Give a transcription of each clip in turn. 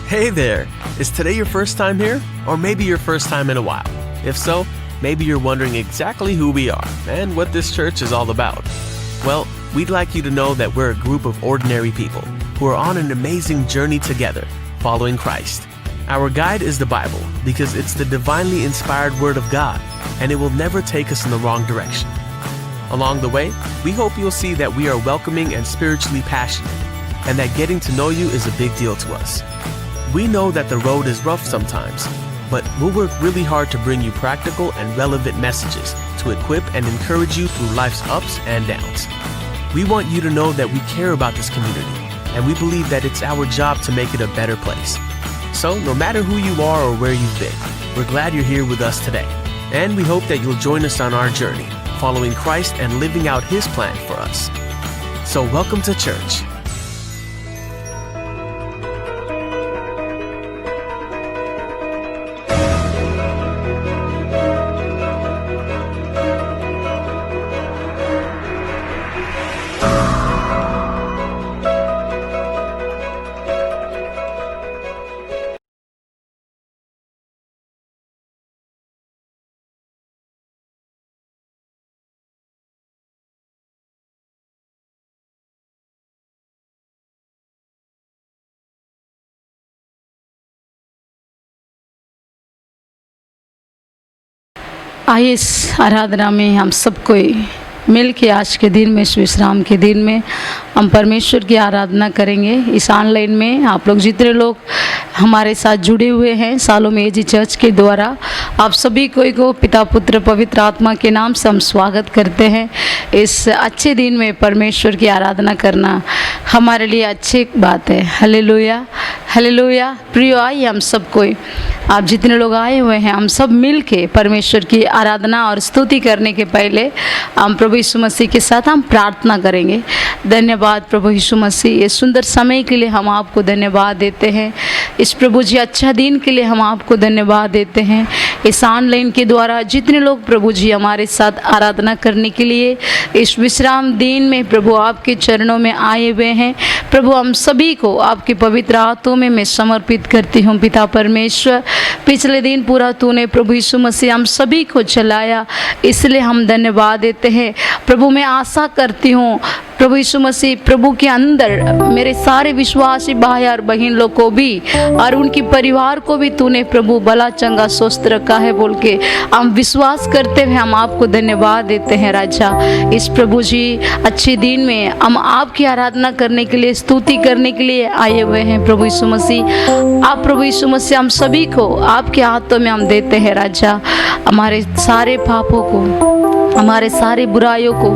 Hey there! Is today your first time here? Or maybe your first time in a while? If so, maybe you're wondering exactly who we are and what this church is all about. Well, we'd like you to know that we're a group of ordinary people who are on an amazing journey together, following Christ. Our guide is the Bible because it's the divinely inspired Word of God, and it will never take us in the wrong direction. Along the way, we hope you'll see that we are welcoming and spiritually passionate, and that getting to know you is a big deal to us. We know that the road is rough sometimes, but we'll work really hard to bring you practical and relevant messages to equip and encourage you through life's ups and downs. We want you to know that we care about this community, and we believe that it's our job to make it a better place. So, no matter who you are or where you've been, we're glad you're here with us today, and we hope that you'll join us on our journey, following Christ and living out His plan for us. So, welcome to church. आइए इस आराधना में हम सब कोई मिल के आज के दिन में, इस विश्राम के दिन में हम परमेश्वर की आराधना करेंगे। इस ऑनलाइन में आप लोग जितने लोग हमारे साथ जुड़े हुए हैं सालों में एजी चर्च के द्वारा, आप सभी को पिता पुत्र पवित्र आत्मा के नाम से हम स्वागत करते हैं। इस अच्छे दिन में परमेश्वर की आराधना करना हमारे लिए अच्छी बात है। Hallelujah, hallelujah. प्रियो, आइए हम सब कोई, आप जितने लोग आए हुए हैं, हम सब मिल के परमेश्वर की आराधना और स्तुति करने के पहले हम प्रभु यीशु मसीह के साथ हम प्रार्थना करेंगे। धन्यवाद प्रभु यीशु मसीह, ये सुंदर समय के लिए हम आपको धन्यवाद देते हैं। इस प्रभु जी अच्छा दिन के लिए हम आपको धन्यवाद देते हैं। इस ऑनलाइन के द्वारा जितने लोग प्रभु जी हमारे साथ आराधना करने के लिए इस विश्राम दिन में प्रभु आपके चरणों में आए हुए हैं, प्रभु हम सभी को आपके पवित्र हाथों में मैं समर्पित करती हूँ। पिता परमेश्वर, पिछले दिन पूरा तूने प्रभु यीशु मसीह हम सभी को चलाया, इसलिए हम धन्यवाद देते हैं। प्रभु मैं आशा करती हूँ प्रभु यीशु मसीह, प्रभु के अंदर मेरे सारे विश्वासी भाई और बहन लोग को भी और उनकी परिवार को भी तूने प्रभु भला चंगा स्वस्थ रखा है बोल के हम विश्वास करते हुए हम आपको धन्यवाद देते हैं। राजा, इस प्रभु जी अच्छे दिन में हम आपकी आराधना करने के लिए, स्तुति करने के लिए आए हुए हैं। प्रभु यीशु मसीह, आप प्रभु यीशु मसीह हम सभी को आपके हाथों में हम देते हैं। राजा, हमारे सारे पापों को, हमारे सारे बुराइयों को,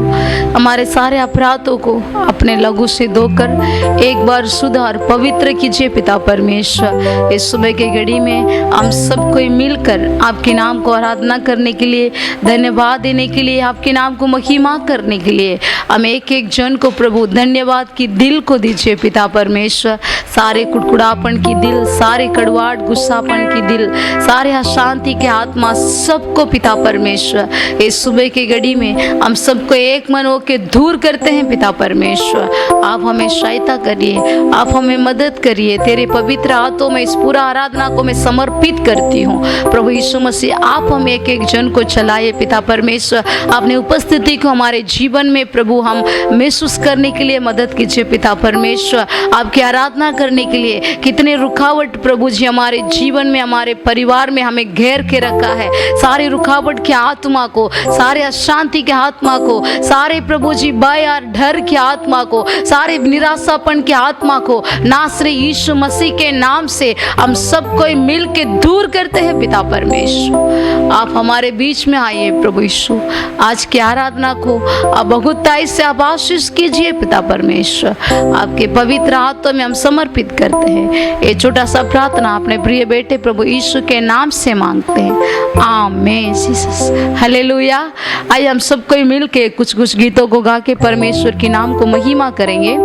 हमारे सारे अपराधों को अपने लहू से धोकर एक बार शुद्ध और पवित्र कीजिए पिता परमेश्वर। इस सुबह की घड़ी में हम सब कोई मिलकर आपके नाम को आराधना करने के लिए, धन्यवाद देने के लिए, आपके नाम को महिमा करने के लिए हम एक एक जन को प्रभु धन्यवाद की दिल को दीजिए पिता परमेश्वर। सारे कुड़कुड़ापन की दिल, सारे कड़वाहट गुस्सापन की दिल, सारे अशांति के आत्मा सबको पिता परमेश्वर इस सुबह की घड़ी में हम सबको एक मन होकर दूर करते हैं। पिता परमेश्वर, आप हमें सहायता करिए, आप हमें मदद करिए। तेरे पवित्र हाथों में इस पूरा आराधना को मैं समर्पित करती हूँ। प्रभु यीशु मसीह, आप हम एक एक जन को चलाइए पिता परमेश्वर। अपने उपस्थिति को हमारे जीवन में प्रभु हम महसूस करने के लिए मदद कीजिए पिता परमेश्वर। आपकी आराधना करने के लिए कितने रुकावट प्रभु जी हमारे जीवन में, हमारे परिवार में हमें घेर के रखा है। सारे रुकावट के आत्मा को, सारे शांति के आत्मा को, सारे प्रभु जी भय और डर के आत्मा को, सारे निराशापन के आत्मा को नासरी यीशु मसीह के नाम से हम सब कोई मिल के दूर करते हैं पिता परमेश्वर। आप हमारे बीच में आइए प्रभु यीशु, आज की आराधना को आप बहुताई से आप आशीष कीजिए पिता परमेश्वर। आपके पवित्र हाथों में हम समर्पित करते हैं। ये छोटा सा प्रार्थना अपने प्रिय बेटे प्रभु यीशु के नाम से मांगते हैं, आमीन जीसस, हालेलुया। आइए हम सब कोई मिल के कुछ गीतों को गा के परमेश्वर के नाम को महिमा करेंगे।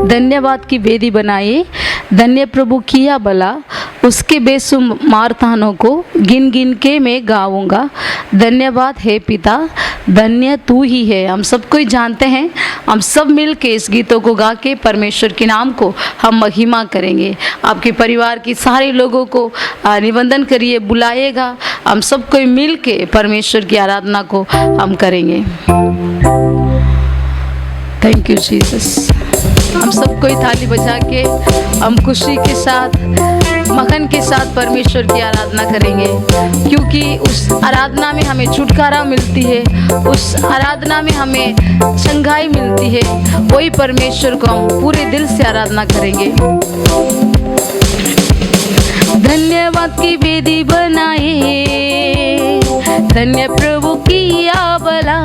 धन्यवाद की वेदी बनाइए, धन्य प्रभु किया भला, उसके बेशुमार तानों को गिन गिन के मैं गाऊंगा। धन्यवाद हे पिता, धन्य तू ही है। हम सब कोई जानते हैं, हम सब मिल के इस गीतों को गा के परमेश्वर के नाम को हम महिमा करेंगे। आपके परिवार के सारे लोगों को निबंधन करिए, बुलाइएगा, हम सब कोई मिल के परमेश्वर की आराधना को हम करेंगे। Thank you Jesus. हम सब कोई थाली बजा के हम खुशी के साथ, मगन के साथ परमेश्वर की आराधना करेंगे, क्योंकि उस आराधना में हमें छुटकारा मिलती है, उस आराधना में हमें चंगाई मिलती है। वही परमेश्वर को हम पूरे दिल से आराधना करेंगे। धन्यवाद की वेदी बनाए, धन्य प्रभु की आबला,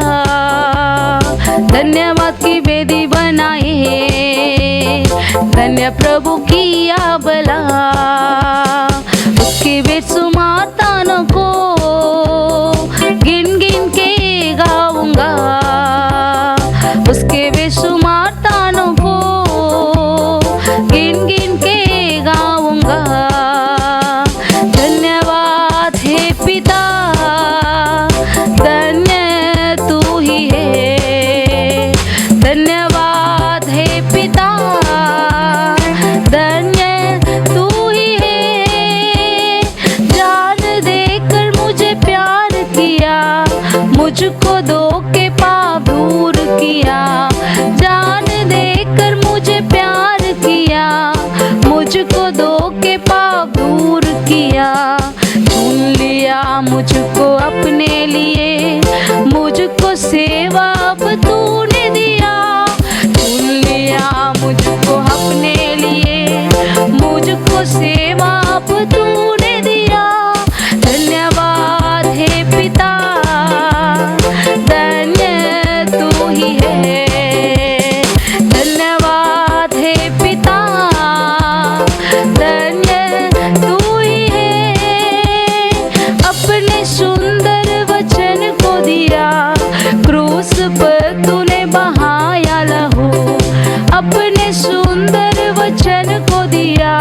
धन्यवाद की वेदी बनाए, धन्य प्रभु की आबला। उसके बेशुमार तानों को गिन गिन के गाऊंगा, उसके बेशुमार तानों को गिन गिन के गाऊंगा। धन्यवाद हे पिता, धन्य तू ही है। धन्यवाद हे पिता, धन्य तू ही है। जान देकर मुझे प्यार किया, मुझको धो के पाप दूर किया। जान देकर मुझे प्यार किया, मुझको धो के पाप दूर किया। चुन लिया मुझको अपने लिए, मुझको सेवा अब तूने दिया। चुन लिया मुझको अपने लिए, मुझको सेवा अब तूने दिया। धन्यवाद हे पिता, धन्य तू ही है। धन्यवाद हे पिता, धन्य तू ही है। अपने सुंदर वचन को दिया, क्रूस पर तूने बहाया लहू। अपने सुंदर वचन को दिया,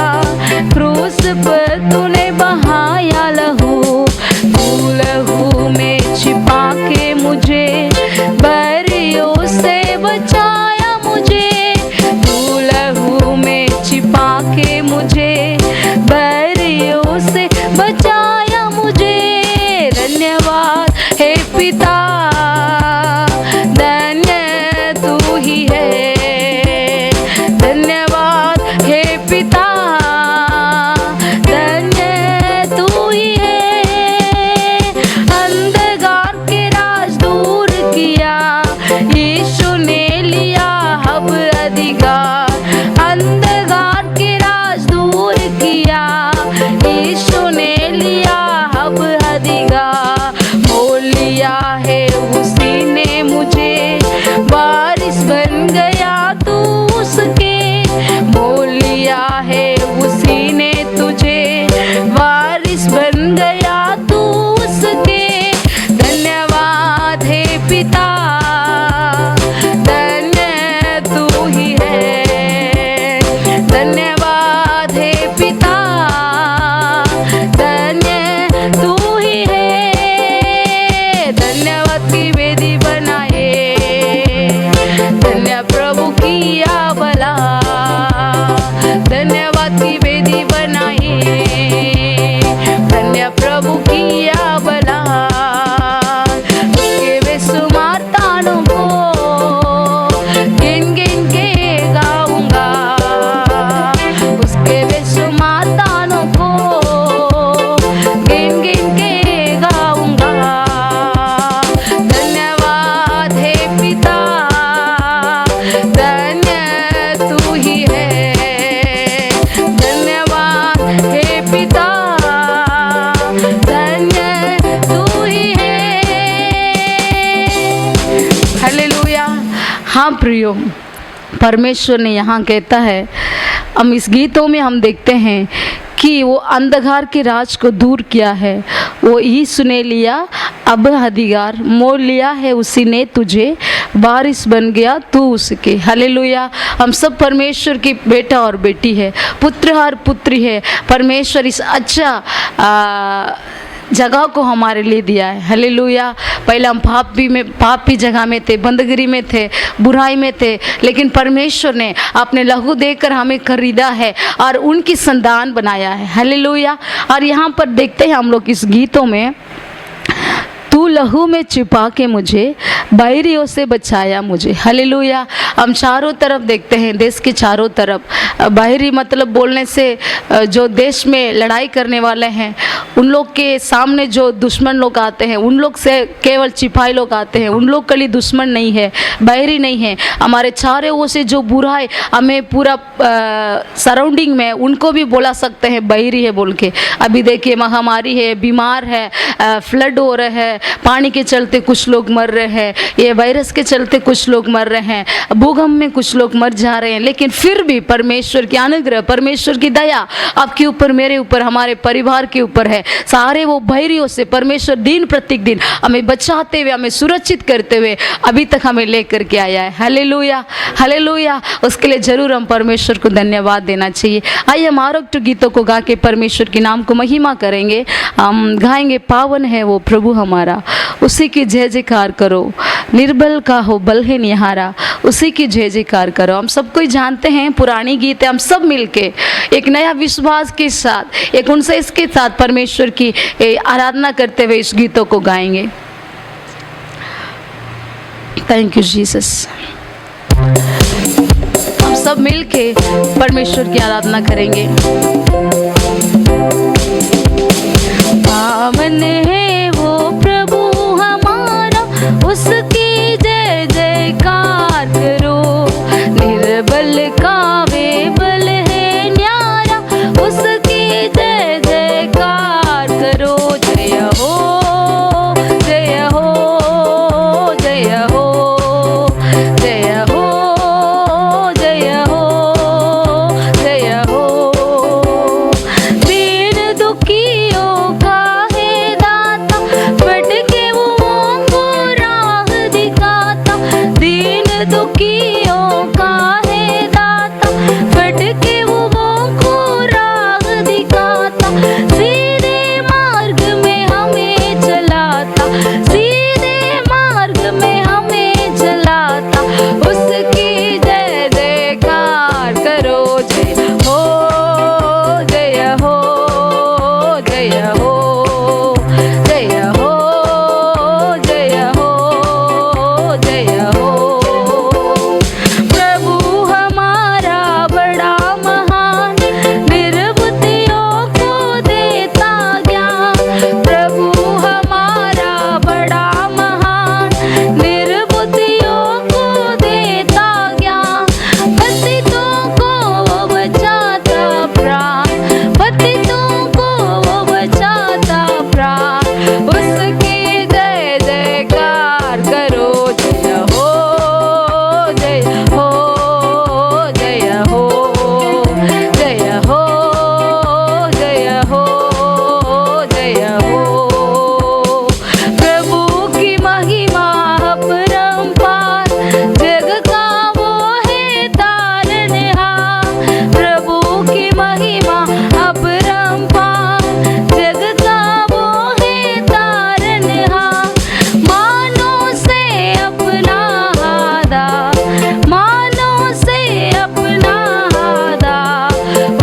क्रूस पर तूने बहाया लहू। तू लहू में छिपा के मुझे बरियों से बचाया मुझे। तू लहू में छिपा के मुझे बरियों से बचाया मुझे। धन्यवाद हे पिता, धन्य तू ही है। धन्यवाद हे पिता, धन्य तू ही है। अंधकार के राज दूर किया, यीशु ने लिया अब अधिकार। अंधकार के राज दूर किया, यीशु ने लिया अब अधिकार। मोल लिया है उसी ने मुझे, वारिस बन गया तू उसके। मोल लिया है उसी ने तुझे, वारिस बन गया तू उसके। धन्यवाद हे पिता, धन्य तू ही है। धन्यवाद हे पिता, धन्य तू ही है। धन्यवाद की वेदी बनाए, धन्य प्रभु की आबला। धन्यवाद की वेदी बनाए, धन्य प्रभु की आबला। उसके बेशुमार तानों को गिन गिन के गाऊंगा, उसके बेशुमार तानों को गिन गिन के गाऊंगा। धन्यवाद हे पिता, धन्य तू ही है। धन्यवाद हे पिता, धन्य तू ही है। हालेलुया। हाँ प्रियो, परमेश्वर ने यहाँ कहता है, हम इस गीतों में हम देखते हैं कि वो अंधकार के राज को दूर किया है, वो यीशु ने लिया अब अधिकार। मोल लिया है उसी ने तुझे, वारिस बन गया तू उसके। हालेलुया। हम सब परमेश्वर की बेटा और बेटी है, पुत्र और पुत्री है। परमेश्वर इस अच्छा जगह को हमारे लिए दिया है। हालेलुया। पहले हम पापी जगह में थे, बंदगिरी में थे, बुराई में थे, लेकिन परमेश्वर ने अपने लहू देकर हमें खरीदा है और उनकी संतान बनाया है। हालेलुया। और यहाँ पर देखते हैं हम लोग इस गीतों में, तू लहू में छिपा के मुझे, बैरियों से बचाया मुझे। हालेलुया। हम चारों तरफ देखते हैं, देश के चारों तरफ बाहरी मतलब बोलने से जो देश में लड़ाई करने वाले हैं, उन लोग के सामने जो दुश्मन लोग आते हैं, उन लोग से केवल सिपाही लोग आते हैं। उन लोग के लिए दुश्मन नहीं है, बाहरी नहीं है। हमारे चारों ओर से जो बुरा है, हमें पूरा सराउंडिंग में उनको भी बोला सकते हैं बाहरी है बोल के। अभी देखिए महामारी है, बीमार है, फ्लड हो रहा है, पानी के चलते कुछ लोग मर रहे हैं, ये वायरस के चलते कुछ लोग मर रहे हैं, भूकंप में कुछ लोग मर जा रहे हैं। लेकिन फिर भी परमेश्वर की अनुग्रह, परमेश्वर की दया आपके ऊपर, मेरे ऊपर, हमारे परिवार के ऊपर है। सारे वो बैरियों से परमेश्वर दिन प्रतिदिन हमें बचाते हुए, हमें सुरक्षित करते हुए अभी तक हमें लेकर के आया है। Hallelujah, hallelujah. उसके लिए जरूर हम परमेश्वर को धन्यवाद देना चाहिए। आइए हम आरोग्य गीतों को गा के परमेश्वर के नाम को महिमा करेंगे। हम गाएंगे, पावन है वो प्रभु हमारा, उसी की जय जयकार करो, निर्बल का हो बल है निहारा, उसी की जय जयकार करो। हम सब कोई जानते हैं पुरानी गीत है, हम सब मिलके एक नया विश्वास के साथ, एक उनसे इसके साथ परमेश्वर की आराधना करते हुए इस गीतों को गाएंगे। Thank you Jesus. हम सब मिलके परमेश्वर की आराधना करेंगे। पावन है वो प्रभु हमारा, उसकी जय जयकार करो, निर्बल का वे बल है न्यारा, उसकी जय जयकार करो। जय हो, जय हो, जय हो, जय हो, जय हो, जय हो। दीन दुखियों का है दाता, भटके वो को राह दिखाता, दीन दुखियों का है दाता, भटके वो को राह दिखाता, सीधे मार्ग में हमें चलाता, सीधे मार्ग में हमें चलाता, उसकी जय जयकार करो। जय हो, जय हो, जय हो, जय हो, जय हो, जय हो। प्रभु हमारा बड़ा महान, निर्बुद्धियों को देता ज्ञान, प्रभु हमारा बड़ा महान, निर्बुद्धियों को देता ज्ञान, पतितों को वो बचाता प्राण, पतितों को वो बचाता प्राण, उसकी जय जयकार करो। जय हो, जय हो, जय हो, जय हो, जय हो, जय हो। प्रभु की महिमा अपरंपार, जग का वो है तारनहार, प्रभु की महिमा अपरंपार, जग का वो है तारनहार। मानो से अपना आधार, मानो से अपना आधार,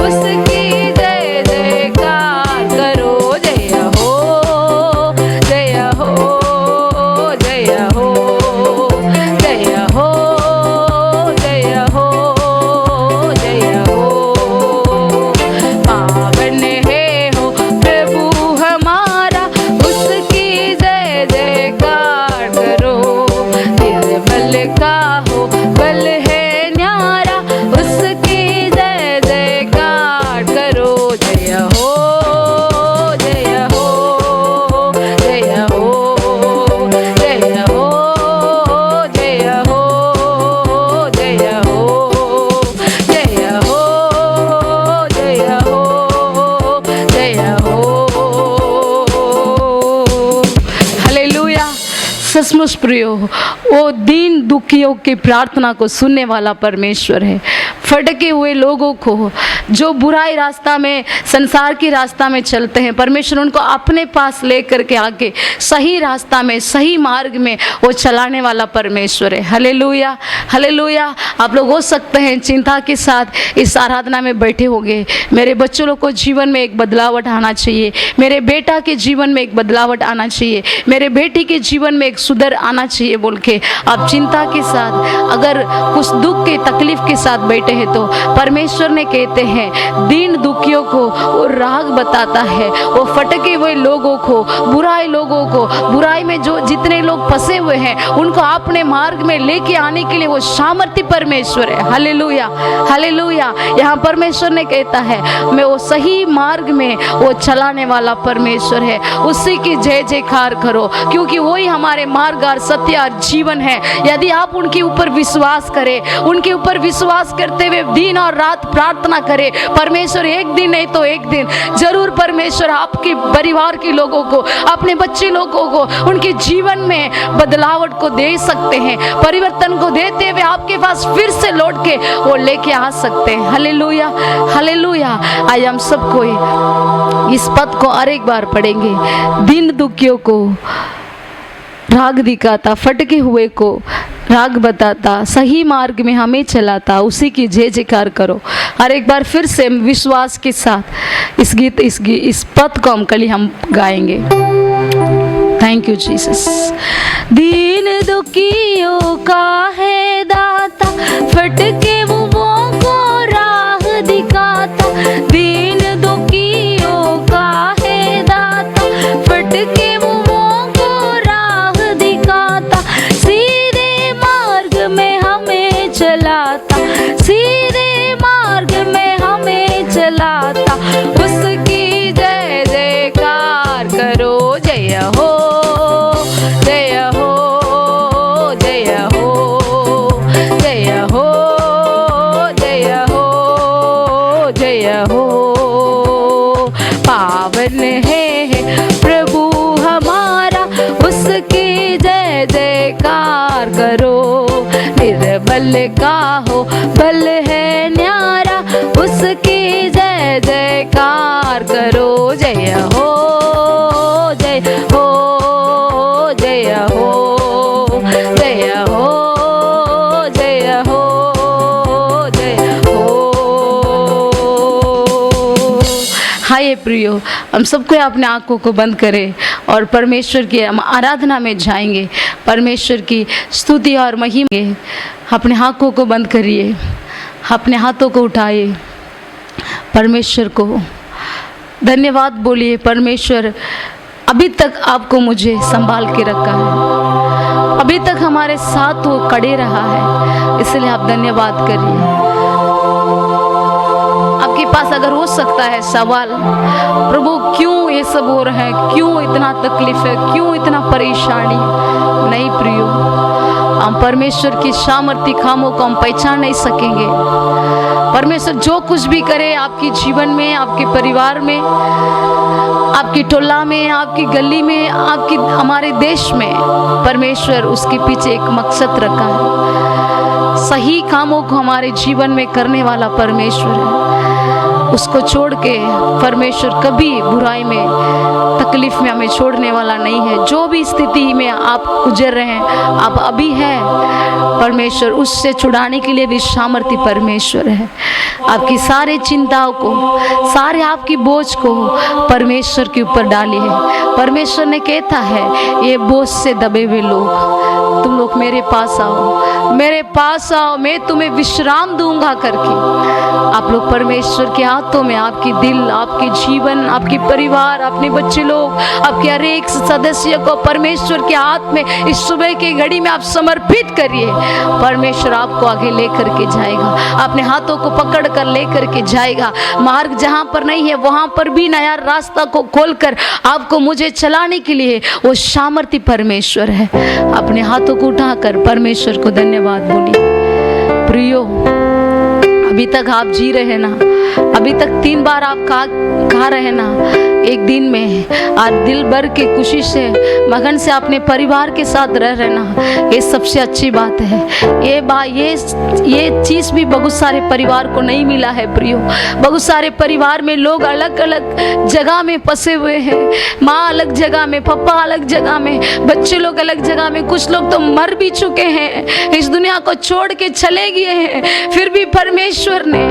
उसकी जय जयकार करो। जय हो, जय हो, जय हो, जय हो, जय हो, जय हो। पावन है हो प्रभु हमारा, उसकी जय जयकार करो, निर्बल का हो बल है न्यारा, उसकी जय जयकार करो। जय हो, जय हो, जय हो, जय हो, जय हो, जय हो, जय हो, जय हो, जय हो। हालेलुया। सचमुच प्रियो, वो दीन दुखियों की प्रार्थना को सुनने वाला परमेश्वर है। फटके हुए लोगों को, जो बुराई रास्ता में, संसार की रास्ता में चलते हैं, परमेश्वर उनको अपने पास लेकर के आके सही रास्ता में, सही मार्ग में वो चलाने वाला परमेश्वर है। Hallelujah, hallelujah. आप लोग हो सकते हैं चिंता के साथ इस आराधना में बैठे होंगे, मेरे बच्चों लोग को जीवन में एक बदलावट आना चाहिए, मेरे बेटा के जीवन में एक बदलावट आना चाहिए, मेरे बेटी के जीवन में एक सुधर आना चाहिए बोल के आप चिंता के साथ, अगर कुछ दुख के तकलीफ के साथ बैठे हैं, तो परमेश्वर ने कहते हैं दीन दुखियों को वो राह बताता है, वो फटके हुए लोगों को, बुराई लोगों को, बुराई में जो जितने लोग फंसे हुए हैं उनको अपने मार्ग में लेके आने के लिए वो सामर्थ्य परमेश्वर है। Hallelujah, hallelujah. यहाँ परमेश्वर ने कहता है मैं वो सही मार्ग में वो चलाने वाला परमेश्वर है, उसी की जय जयकार करो, क्योंकि वही हमारे मार्ग और सत्य और जीवन है। यदि आप उनके ऊपर विश्वास करें, उनके ऊपर विश्वास करते हुए दिन और रात प्रार्थना करें, परमेश्वर एक दिन नहीं तो एक दिन जरूर परमेश्वर आपके परिवार के लोगों को, अपने बच्चे लोगों को, उनके जीवन में बदलावट को दे सकते हैं, परिवर्तन को देते हुए आपके पास फिर से लौट के वो लेके आ सकते हैं। Hallelujah, hallelujah. आज हम सबको इस पद को और एक बार पढ़ेंगे। दीन दुखियों को राग दिखाता, फटके हुए को राग बताता, सही मार्ग में हमें चलाता, उसी की जय जयकार करो। और एक बार फिर से विश्वास के साथ इस पद को हम गाएंगे। Thank you Jesus. दीन दुखियों का है दाता, फटके मुंहों को राह दिखाता, दीन दुखियों का है दाता, फटके मुंहों को राह दिखाता, सीधे मार्ग में हमें चलाता, सीधे मार्ग में हमें चलाता, उसकी जय जयकार करो। जय हो, जय हो, जय हो, जय हो, जय हो, जय हो। पावन है प्रभु हमारा, उसकी जय जयकार करो। निर्बल का हो बल है न्यारा, उसकी जय जयकार करो। जय हो, जय हो, जय हो, जय हो, जय हो, जय हो। हाय प्रियो, हम सबको अपने आंखों को बंद करें और परमेश्वर की हम आराधना में जाएंगे, परमेश्वर की स्तुति और महिमा। अपने आंखों को बंद करिए, अपने हाथों को उठाइए, परमेश्वर को धन्यवाद बोलिए। परमेश्वर अभी तक आपको मुझे संभाल के रखा है, अभी तक हमारे साथ वो खड़े रहा है, इसलिए आप धन्यवाद करिए। आपके पास अगर हो सकता है सवाल, प्रभु क्यों ये सब हो रहा है, क्यों इतना तकलीफ है, क्यों इतना परेशानी है, नहीं प्रियो, हम परमेश्वर की सामर्थ्य कामों को हम पहचान नहीं सकेंगे। परमेश्वर जो कुछ भी करे आपके जीवन में, आपके परिवार में, आपकी टोला में, आपकी गली में, आपकी हमारे देश में, परमेश्वर उसके पीछे एक मकसद रखा है। सही कामों को हमारे जीवन में करने वाला परमेश्वर है, उसको छोड़ के परमेश्वर कभी बुराई में, तकलीफ में हमें छोड़ने वाला नहीं है। जो भी स्थिति में आप गुजर रहे हैं, आप अभी हैं, परमेश्वर उससे छुड़ाने के लिए भी सामर्थ्य परमेश्वर है। आपकी सारी चिंताओं को, सारे आपकी बोझ को परमेश्वर के ऊपर डालिए। परमेश्वर ने कहता है ये बोझ से दबे हुए लोग, तुम लोग मेरे पास आओ, मेरे पास आओ, मैं तुम्हें विश्राम दूंगा करके। आप लोग परमेश्वर के हाथों में आपकी दिल, आपके जीवन, आपके परिवार, अपने बच्चे लोग, आपके हर एक सदस्य को परमेश्वर के हाथ में इस सुबह की घड़ी में आप समर्पित करिए। परमेश्वर आपको आगे लेकर के जाएगा, अपने हाथों को पकड़ कर लेकर के जाएगा। मार्ग जहाँ पर नहीं है वहाँ पर भी नया रास्ता को खोलकर आपको मुझे चलाने के लिए वो सामर्थ्य परमेश्वर है। अपने हाथों को उठाकर परमेश्वर को धन्यवाद बोलिए। प्रियो, अभी तक आप जी रहे हैं ना, अभी तक 3 बार आप खा रहे ना एक दिन में, आज दिल भर के खुशी से मगन से अपने परिवार के साथ रह रहे ना, ये सबसे अच्छी बात है। ये चीज़ भी बहुत सारे परिवार को नहीं मिला है प्रियो। बहुत सारे परिवार में लोग अलग अलग जगह में फंसे हुए हैं, माँ अलग जगह में, पापा अलग जगह में, बच्चे लोग अलग जगह में, कुछ लोग तो मर भी चुके हैं, इस दुनिया को छोड़ के चले गए हैं। फिर भी परमेश्वर ने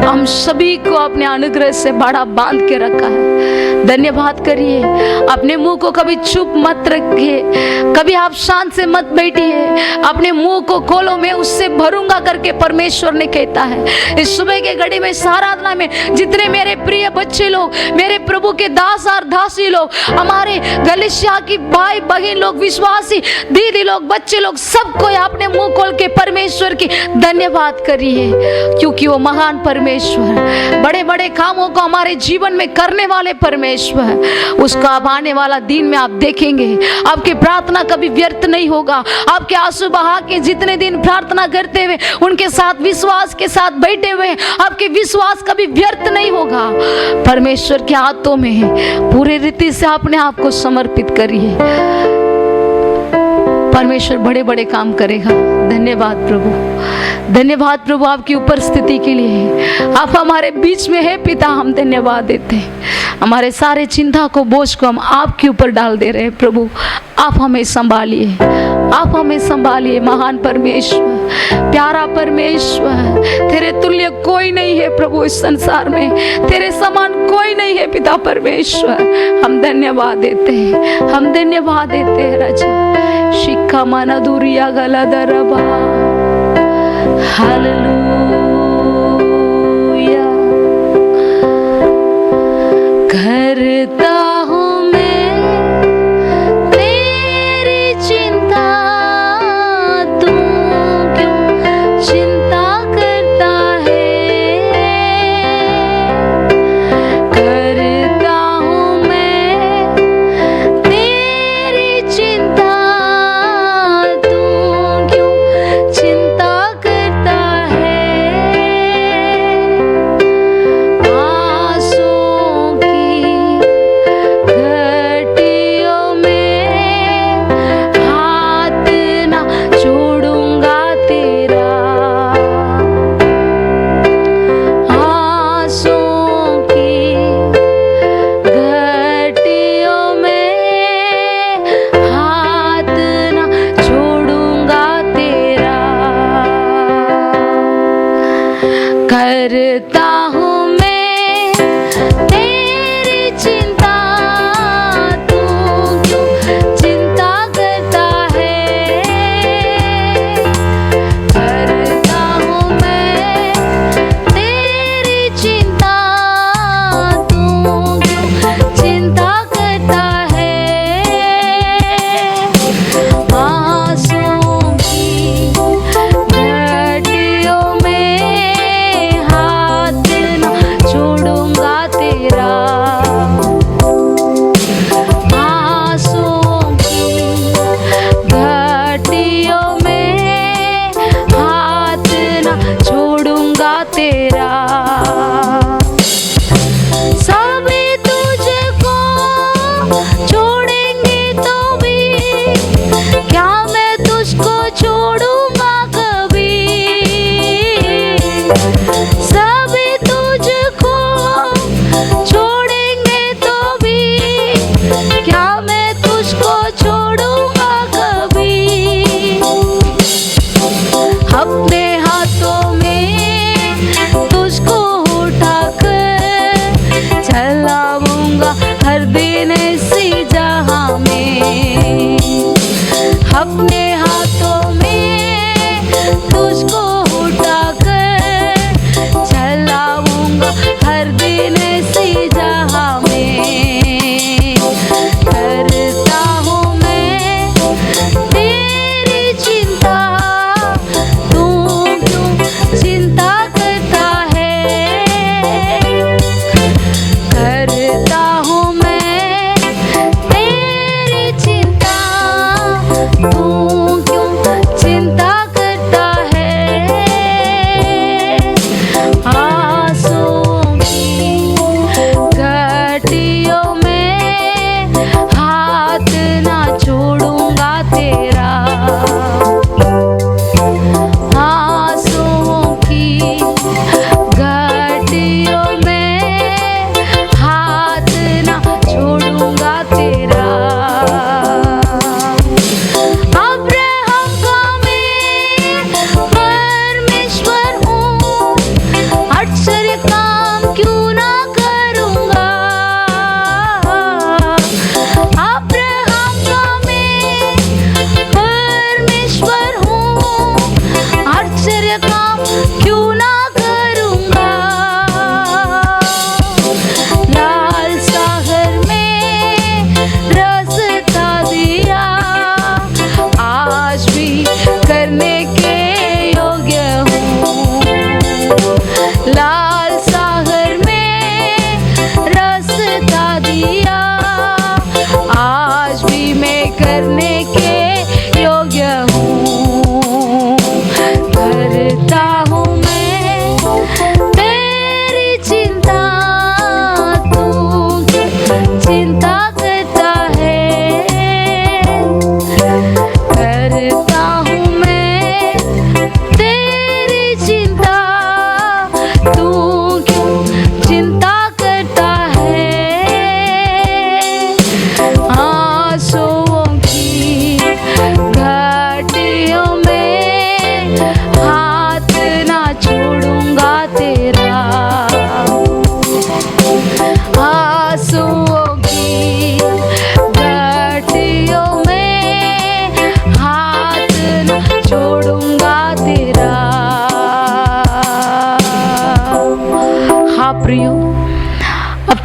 हम सभी को अपने अनुग्रह से बड़ा बांध के रखा है। धन्यवाद करिए। अपने मुंह को कभी चुप मत रखिए, कभी आप शांत से मत बैठिए, अपने मुंह को खोलो, मैं उससे भरूंगा करके परमेश्वर ने कहता है। इस सुबह के घड़ी में इस आराधना में जितने मेरे प्रिय बच्चे लोग, मेरे प्रभु के दास और दासी लोग, हमारे गलीशिया की भाई बहन लोग, विश्वासी दीदी लोग, बच्चे लोग, सबको अपने मुंह खोल के परमेश्वर की धन्यवाद करिए, क्योंकि वो महान परमेश्वर, बड़े बड़े कामों को हमारे जीवन में करने वाले परमेश्वर, उसका अब आने वाला दिन में आप देखेंगे आपकी प्रार्थना कभी व्यर्थ नहीं होगा। आपके आंसू बहा के जितने दिन प्रार्थना करते हुए उनके साथ विश्वास के साथ बैठे हुए, आपके विश्वास कभी व्यर्थ नहीं होगा। परमेश्वर के हाथों में है, पूरे रीति से अपने आप को समर्पित करिए, परमेश्वर बड़े बड़े काम करेगा। धन्यवाद प्रभु, धन्यवाद प्रभु आपकी उपस्थिति के लिए। आप हमारे बीच में है पिता, हम धन्यवाद देते हैं। हमारे सारे चिंता को, बोझ को हम आपके ऊपर डाल दे रहे हैं प्रभु। आप हमें संभालिए, आप हमें संभालिए। महान परमेश्वर, प्यारा परमेश्वर, तेरे तुल्य कोई नहीं है प्रभु इस संसार में, तेरे समान कोई नहीं है पिता परमेश्वर। हम धन्यवाद देते हैं, हम धन्यवाद देते हैं राजा। शिक्षा माना दूरिया गला दरबा, हालेलुया। करता हूँ मैं तेरी चिंता, तू क्यों चिंता करता है। करता हूँ मैं तेरी चिंता, तू क्यों चिंता करता है। आंसुओं की घटियों में हाथ ना छोड़ूंगा तेरा। आंसुओं की घटियों में हाथ ना छोड़ूंगा तेरा। करता हूँ मैं तेरी चिंता, तू क्यों चिंता करता है। करता हूँ मैं तेरी चिंता, तू क्यों चिंता करता है। आंसुओं की घटियों में हाथ ना छोड़ूंगा तेरा। आंसुओं की घटियों में हाथ ना छोड़ूंगा तेरा। सभी तुझको छोड़ेंगे तो भी क्या मैं तुझको छोड़ूंगा कभी। सभी तुझको छोड़ेंगे तो भी क्या मैं तुझको छोड़ूंगा कभी। अपने हाथों में तुझको उठाकर चलाऊंगा हर दिन इसी जहां में। अपने हाथों में तुझको उठाकर चलाऊंगा हर दिन इसी जहां में। करता हूँ मैं तेरी चिंता, तू क्यों चिंता करता है। करता हूँ मैं तेरी चिंता, तू क्यों चिंता करता है।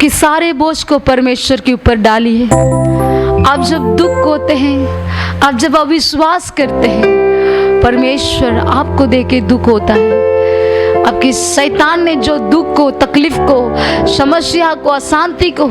आपके सारे बोझ को परमेश्वर के ऊपर डालिए। आप जब दुख होते हैं, आप जब अविश्वास करते हैं, परमेश्वर आपको देके दुख होता है। आपकी शैतान ने जो दुख को, तकलीफ को, समस्या को, अशांति को,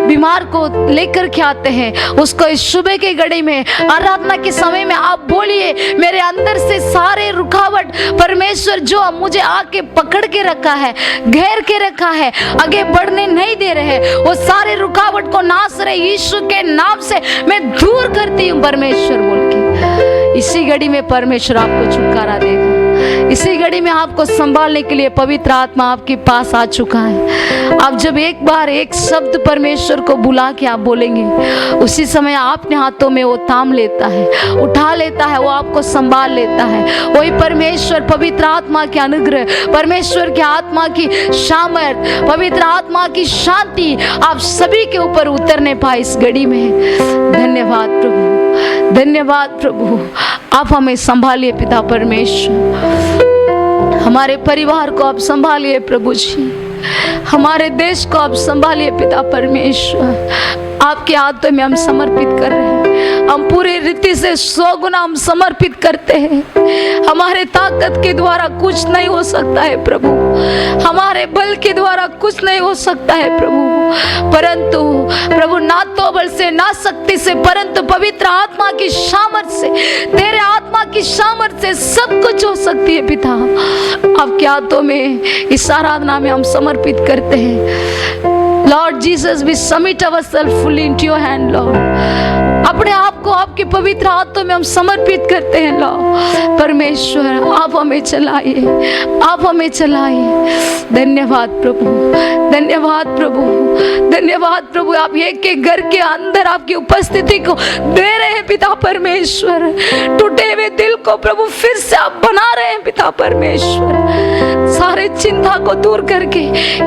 बीमार को लेकर के आते हैं, उसको इस सुबह के घड़ी में, आराधना के समय में आप बोलिए, मेरे अंदर से सारे रुकावट परमेश्वर जो मुझे आके पकड़ के रखा है, घेर के रखा है, आगे बढ़ने नहीं दे रहे, वो सारे रुकावट को नाश रहे यीशु के नाम से मैं दूर करती हूँ परमेश्वर बोल के। इसी घड़ी में परमेश्वर आपको छुटकारा देगा। इसी घड़ी में आपको संभालने के लिए पवित्र आत्मा आपके पास आ चुका है। आप जब एक बार एक शब्द परमेश्वर को बुला के आप बोलेंगे, उसी समय अपने हाथों में वो थाम लेता है, उठा लेता है, वो आपको संभाल लेता है। वही परमेश्वर पवित्र आत्मा के अनुग्रह, परमेश्वर की आत्मा की सामर्थ, पवित्र आत्मा की शांति आप सभी के ऊपर उतरने पाए इस घड़ी में। धन्यवाद प्रभु, धन्यवाद प्रभु। आप हमें संभालिए पिता परमेश्वर, हमारे परिवार को आप संभालिए प्रभु जी, हमारे देश को आप संभालिए पिता परमेश्वर। आपके हाथों में हम समर्पित कर रहे हैं। हम पूरे रीति से 100 गुना हम समर्पित करते हैं। हमारे ताकत के द्वारा कुछ नहीं हो सकता है प्रभु, हमारे बल के द्वारा कुछ नहीं हो सकता है प्रभु, परंतु प्रभु ना तो बल से, ना शक्ति से, परंतु पवित्र आत्मा की सामर्थ्य से, तेरे आत्मा की सामर्थ्य से सब कुछ हो सकती है पिता। आपके हाथों में इस आराधना में हम समर्पित करते हैं। Lord Jesus, we submit ourselves fully into your hand, Lord. अपने आप को आपके पवित्र हाथों में हम समर्पित करते हैं लॉर्ड। परमेश्वर आप हमें चलाइए, आप हमें चलाइए। धन्यवाद प्रभु, धन्यवाद प्रभु, धन्यवाद प्रभु। आप एक के घर के अंदर आपकी उपस्थिति को दे रहे हैं पिता परमेश्वर। टूटे हुए दिल को प्रभु फिर से आप बना रहे हैं पिता परमेश्वर। सारे चिंता को दूर करके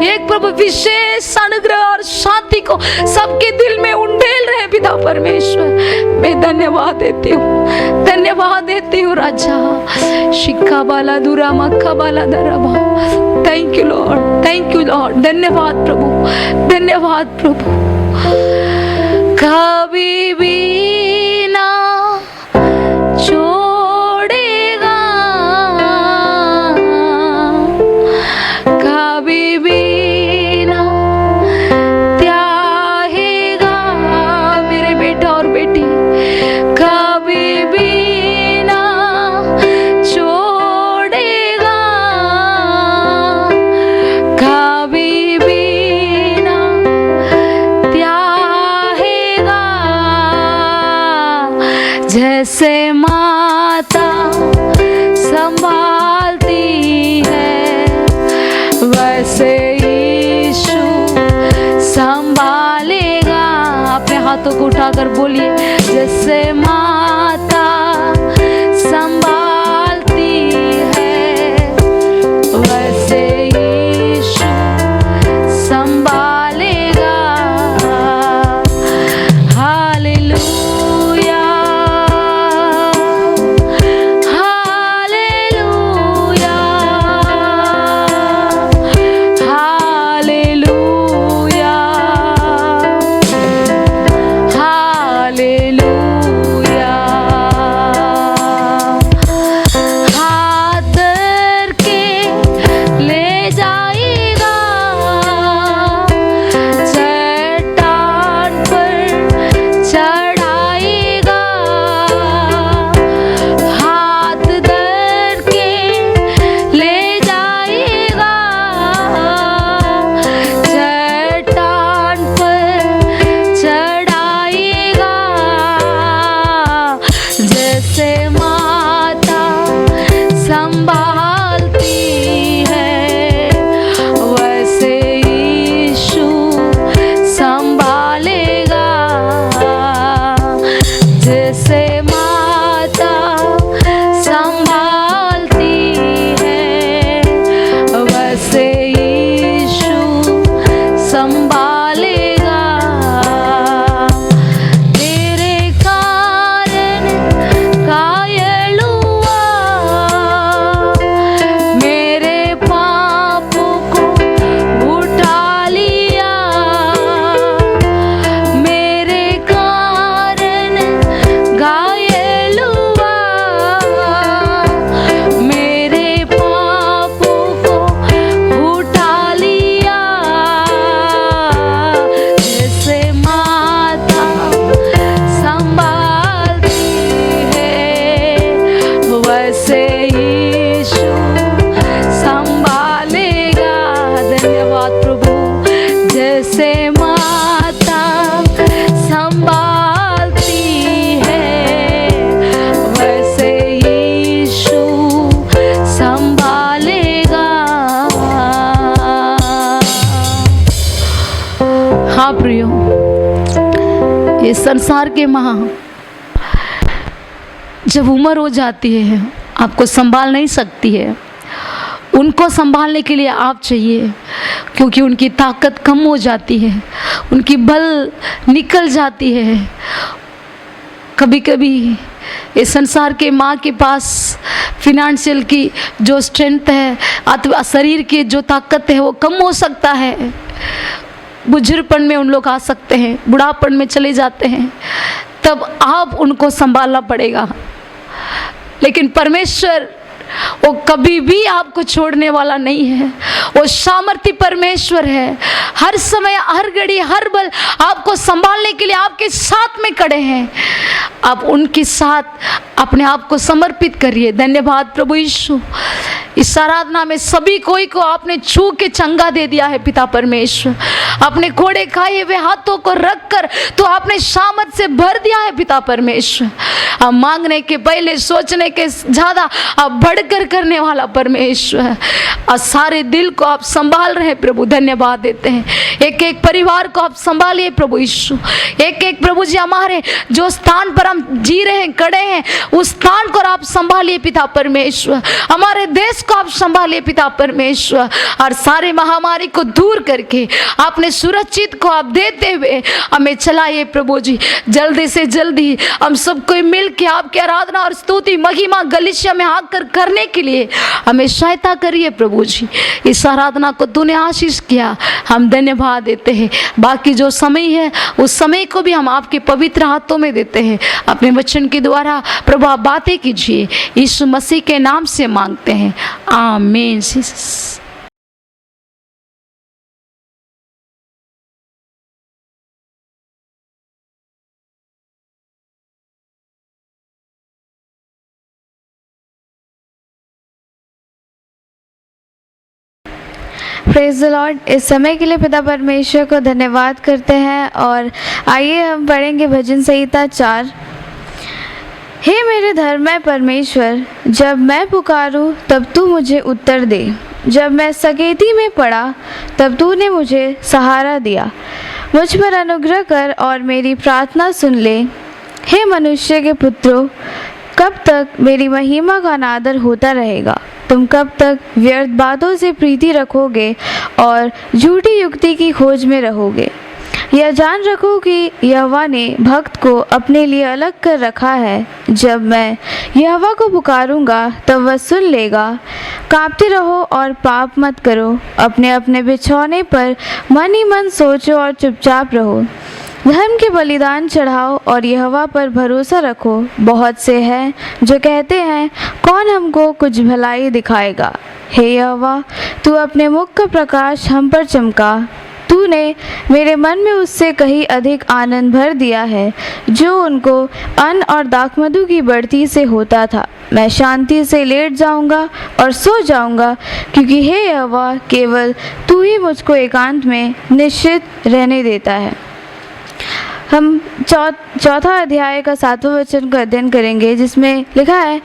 एक प्रभु विशेष अनुग्रह और शांति को सबके दिल में उंडेल रहे हैं पिता परमेश्वर। मैं धन्यवाद देती हूँ, धन्यवाद देती हूँ राजा। शिक्का बाला दूरा मक्का बाला दरबा। Thank you Lord, thank you Lord. धन्यवाद प्रभु, धन्यवाद प्रभु। कभी भी ना छोड़ेगा, कभी भी ना त्यागेगा मेरे बेटा और बेटी, कभी भी ना छोड़ेगा, कभी भी ना त्यागेगा। जैसे माता संभालती है वैसे यीशु संभालेगा। अपने हाथों को उठाकर बोलिए, जैसे माता संभालती है वैसे यीशु संभालेगा। Hallelujah, hallelujah, hallelujah, hallelujah. हाथ धर के ले जाएगा, चट्टान पर चढ़ाएगा। हाथ धर के ले जाएगा, चट्टान पर चढ़ाएगा। जैसे माता संभालती है वैसे यीशु संभालेगा। जैसे माता संभालती है वैसे यीशु संभालेगा। तेरे कारण घायल हुआ, मेरे पापों को उठा लिया। हाँ प्रियो, ये संसार के माँ जब उम्र हो जाती है आपको संभाल नहीं सकती है। उनको संभालने के लिए आप चाहिए, क्योंकि उनकी ताकत कम हो जाती है, उनकी बल निकल जाती है। कभी कभी इस संसार के माँ के पास फिनेंशियल की जो स्ट्रेंथ है अथवा शरीर की जो ताकत है वो कम हो सकता है। बुजुर्गपन में उन लोग आ सकते हैं, बुढ़ापन में चले जाते हैं, तब आप उनको संभालना पड़ेगा। लेकिन परमेश्वर वो कभी भी आपको छोड़ने वाला नहीं है। वो सामर्थी परमेश्वर है, हर समय हर घड़ी हर पल आपको संभालने के लिए आपके साथ में खड़े हैं। आप उनके साथ अपने आप को समर्पित करिए। धन्यवाद प्रभु यीशु, इस आराधना में सभी कोई को आपने छू के चंगा दे दिया है पिता परमेश्वर। अपने कोड़े खाए हुए हाथों को रख कर तो आपने सामर्थ से भर दिया है पिता परमेश्वर। आप मांगने के पहले सोचने के ज़्यादा आप बढ़कर करने वाला परमेश्वर है। और सारे दिल को आप संभाल रहे हैं प्रभु, धन्यवाद देते हैं। एक एक परिवार को आप संभालिए प्रभु यीशु। एक एक प्रभु जी हमारे जो स्थान पर हम जी रहे हैं, खड़े हैं, उस स्थान को आप संभालिए पिता परमेश्वर। हमारे देश को आप संभालिए पिता परमेश्वर। और सारे महामारी को दूर करके आपने सुरक्षित को आप देते हुए हमें चलाइए प्रभु जी। जल्दी से जल्दी हम सबको मिल के आपकी आराधना और स्तुति महिमा गलीशिया में आकर करने के लिए हमें सहायता करिए प्रभु जी। इस आराधना को तूने आशीष किया, हम धन्यवाद देते हैं। बाकी जो समय है उस समय को भी हम आपके पवित्र हाथों में देते हैं। अपने वचन के द्वारा प्रभु आप बातें कीजिए, यीशु मसीह के नाम से मांगते हैं, आमीन। Praise the Lord. इस समय के लिए पिता परमेश्वर को धन्यवाद करते हैं। और आइए हम पढ़ेंगे भजन संहिता 4। हे मेरे धर्ममय परमेश्वर, जब मैं पुकारूं तब तू मुझे उत्तर दे। जब मैं सकेती में पड़ा तब तूने मुझे सहारा दिया। मुझ पर अनुग्रह कर और मेरी प्रार्थना सुन ले। हे मनुष्य के पुत्रों, कब तक मेरी महिमा का अनादर होता रहेगा? तुम कब तक व्यर्थ बातों से प्रीति रखोगे और झूठी युक्ति की खोज में रहोगे? यह जान रखो कि यहोवा ने भक्त को अपने लिए अलग कर रखा है। जब मैं यहोवा को पुकारूंगा तब वह सुन लेगा। कांपते रहो और पाप मत करो। अपने अपने बिछौने पर मन ही मन सोचो और चुपचाप रहो। धर्म के बलिदान चढ़ाओ और यहोवा पर भरोसा रखो। बहुत से हैं जो कहते हैं, कौन हमको कुछ भलाई दिखाएगा? हे यहोवा, तू अपने मुख का प्रकाश हम पर चमका। तूने मेरे मन में उससे कहीं अधिक आनंद भर दिया है जो उनको अन्न और दाखमधु की बढ़ती से होता था। मैं शांति से लेट जाऊंगा और सो जाऊंगा, क्योंकि हे यहोवा, केवल तू ही मुझको एकांत में निश्चित रहने देता है। हम चौथा अध्याय का 7वां वचन को अध्ययन करेंगे, जिसमें लिखा है,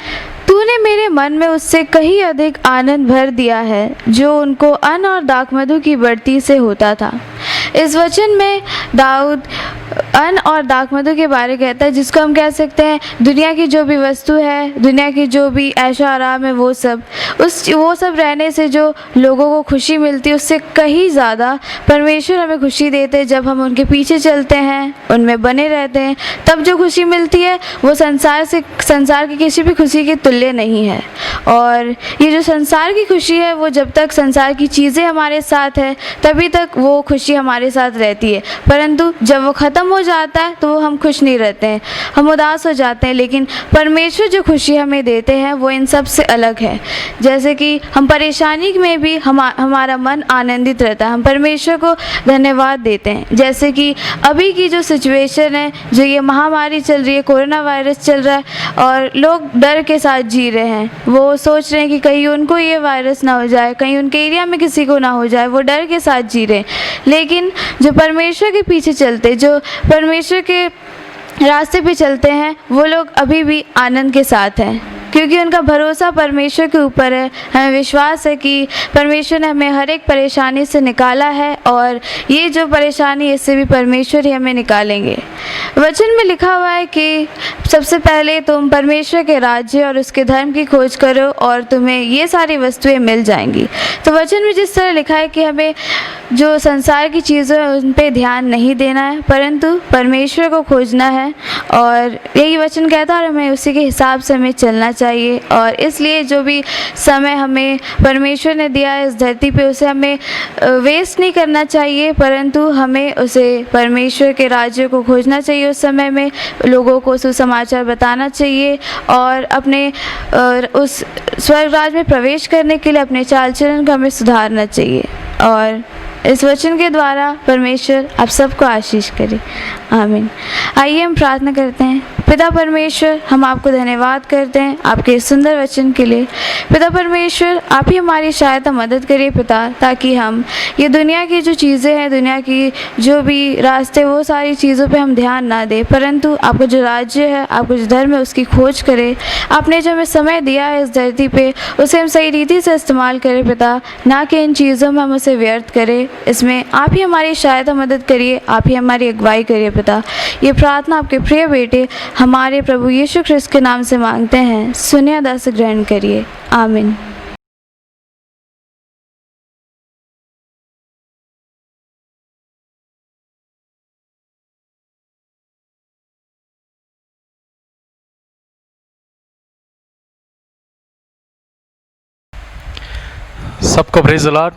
तूने मेरे मन में उससे कहीं अधिक आनंद भर दिया है जो उनको अन्न और दाखमधु की बढ़ती से होता था। इस वचन में दाऊद अन्न और दाखमधु के बारे कहता है, जिसको हम कह सकते हैं दुनिया की जो भी वस्तु है, दुनिया की जो भी ऐशो आराम है, वो सब रहने से जो लोगों को खुशी मिलती है, उससे कहीं ज़्यादा परमेश्वर हमें खुशी देते हैं। जब हम उनके पीछे चलते हैं, उनमें बने रहते हैं, तब जो खुशी मिलती है वो संसार की किसी भी खुशी के तुल्य नहीं है। और ये जो संसार की खुशी है, वो जब तक संसार की चीज़ें हमारे साथ है तभी तक वो खुशी हमारे साथ रहती है, परंतु जब वो ख़त्म हो जाता है तो हम खुश नहीं रहते हैं, हम उदास हो जाते हैं। लेकिन परमेश्वर जो खुशी हमें देते हैं वो इन सब से अलग है। जैसे कि हम परेशानी में भी हमारा मन आनंदित रहता है, हम परमेश्वर को धन्यवाद देते हैं। जैसे कि अभी की जो सिचुएशन है, जो ये महामारी चल रही है, कोरोना वायरस चल रहा है और लोग डर के साथ जी रहे हैं। वो सोच रहे हैं कि कहीं उनको ये वायरस ना हो जाए, कहीं उनके एरिया में किसी को ना हो जाए, वो डर के साथ जी रहे हैं। लेकिन जो परमेश्वर के पीछे चलते, जो परमेश्वर के रास्ते पे चलते हैं, वो लोग अभी भी आनंद के साथ हैं। क्योंकि उनका भरोसा परमेश्वर के ऊपर है। हमें विश्वास है कि परमेश्वर ने हमें हर एक परेशानी से निकाला है और ये जो परेशानी है इससे भी परमेश्वर ही हमें निकालेंगे। वचन में लिखा हुआ है कि सबसे पहले तुम परमेश्वर के राज्य और उसके धर्म की खोज करो और तुम्हें ये सारी वस्तुएं मिल जाएंगी। तो वचन में जिस तरह लिखा है कि हमें जो संसार की चीज़ों है उन पे ध्यान नहीं देना है, परंतु परमेश्वर को खोजना है, और यही वचन कहता है और हमें उसी के हिसाब से हमें चलना चाहिए। और इसलिए जो भी समय हमें परमेश्वर ने दिया है इस धरती पे उसे हमें वेस्ट नहीं करना चाहिए, परंतु हमें उसे परमेश्वर के राज्य को खोजना चाहिए। उस समय में लोगों को सुसमाचार बताना चाहिए और अपने उस स्वर्ग राज्य में प्रवेश करने के लिए अपने चाल चलन को हमें सुधारना चाहिए। और इस वचन के द्वारा परमेश्वर आप सबको आशीष करे। आमीन। आइए हम प्रार्थना करते हैं। पिता परमेश्वर, हम आपको धन्यवाद करते हैं आपके सुंदर वचन के लिए। पिता परमेश्वर, आप ही हमारी सहायता मदद करिए पिता, ताकि हम ये दुनिया की जो चीज़ें हैं, दुनिया की जो भी रास्ते, वो सारी चीज़ों पे हम ध्यान ना दें, परंतु आपका जो राज्य है, आपका जो धर्म है उसकी खोज करें। आपने जो हमें समय दिया है इस धरती पे उसे हम सही रीति से इस्तेमाल करें पिता, ना कि इन चीज़ों में हम उसे व्यर्थ करें। इसमें आप ही हमारी सहायता मदद करिए, आप ही हमारी अगुवाई करिए पिता। ये प्रार्थना आपके प्रिय बेटे हमारे प्रभु यीशु ख्रिस्त के नाम से मांगते हैं, सुनिए अदा से ग्रहण करिए। आमीन। सबको प्रेज द लॉर्ड,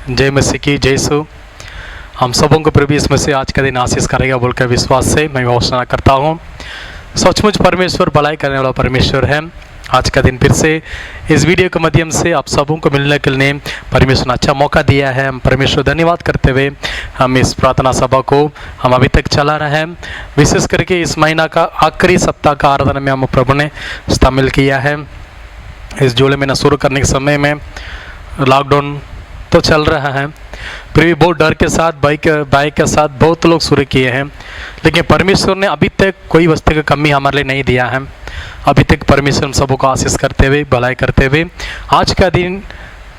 जय मसीह की जय यीशु। हम सबों को प्रभु इसमें से आज का दिन आशीष करेगा बोलकर विश्वास से मैं घोषणा करता हूँ। सचमुच परमेश्वर भलाई करने वाला परमेश्वर है। आज का दिन फिर से इस वीडियो के माध्यम से आप सबों को मिलने के लिए परमेश्वर ने अच्छा मौका दिया है। हम परमेश्वर धन्यवाद करते हुए हम इस प्रार्थना सभा को हम अभी तक चला रहे हैं। विशेष करके इस महीना का आखिरी सप्ताह का आराधना में हम प्रभु ने शामिल किया है। इस जुलाई महीना शुरू करने के समय में लॉकडाउन तो चल रहा है, फिर भी बहुत डर के साथ बाइक के साथ बहुत लोग शुरू किए हैं, लेकिन परमेश्वर ने अभी तक कोई वस्तु की कमी हमारे लिए नहीं दिया है। अभी तक परमेश्वर हम सबों को आशीष करते हुए भलाई करते हुए आज का दिन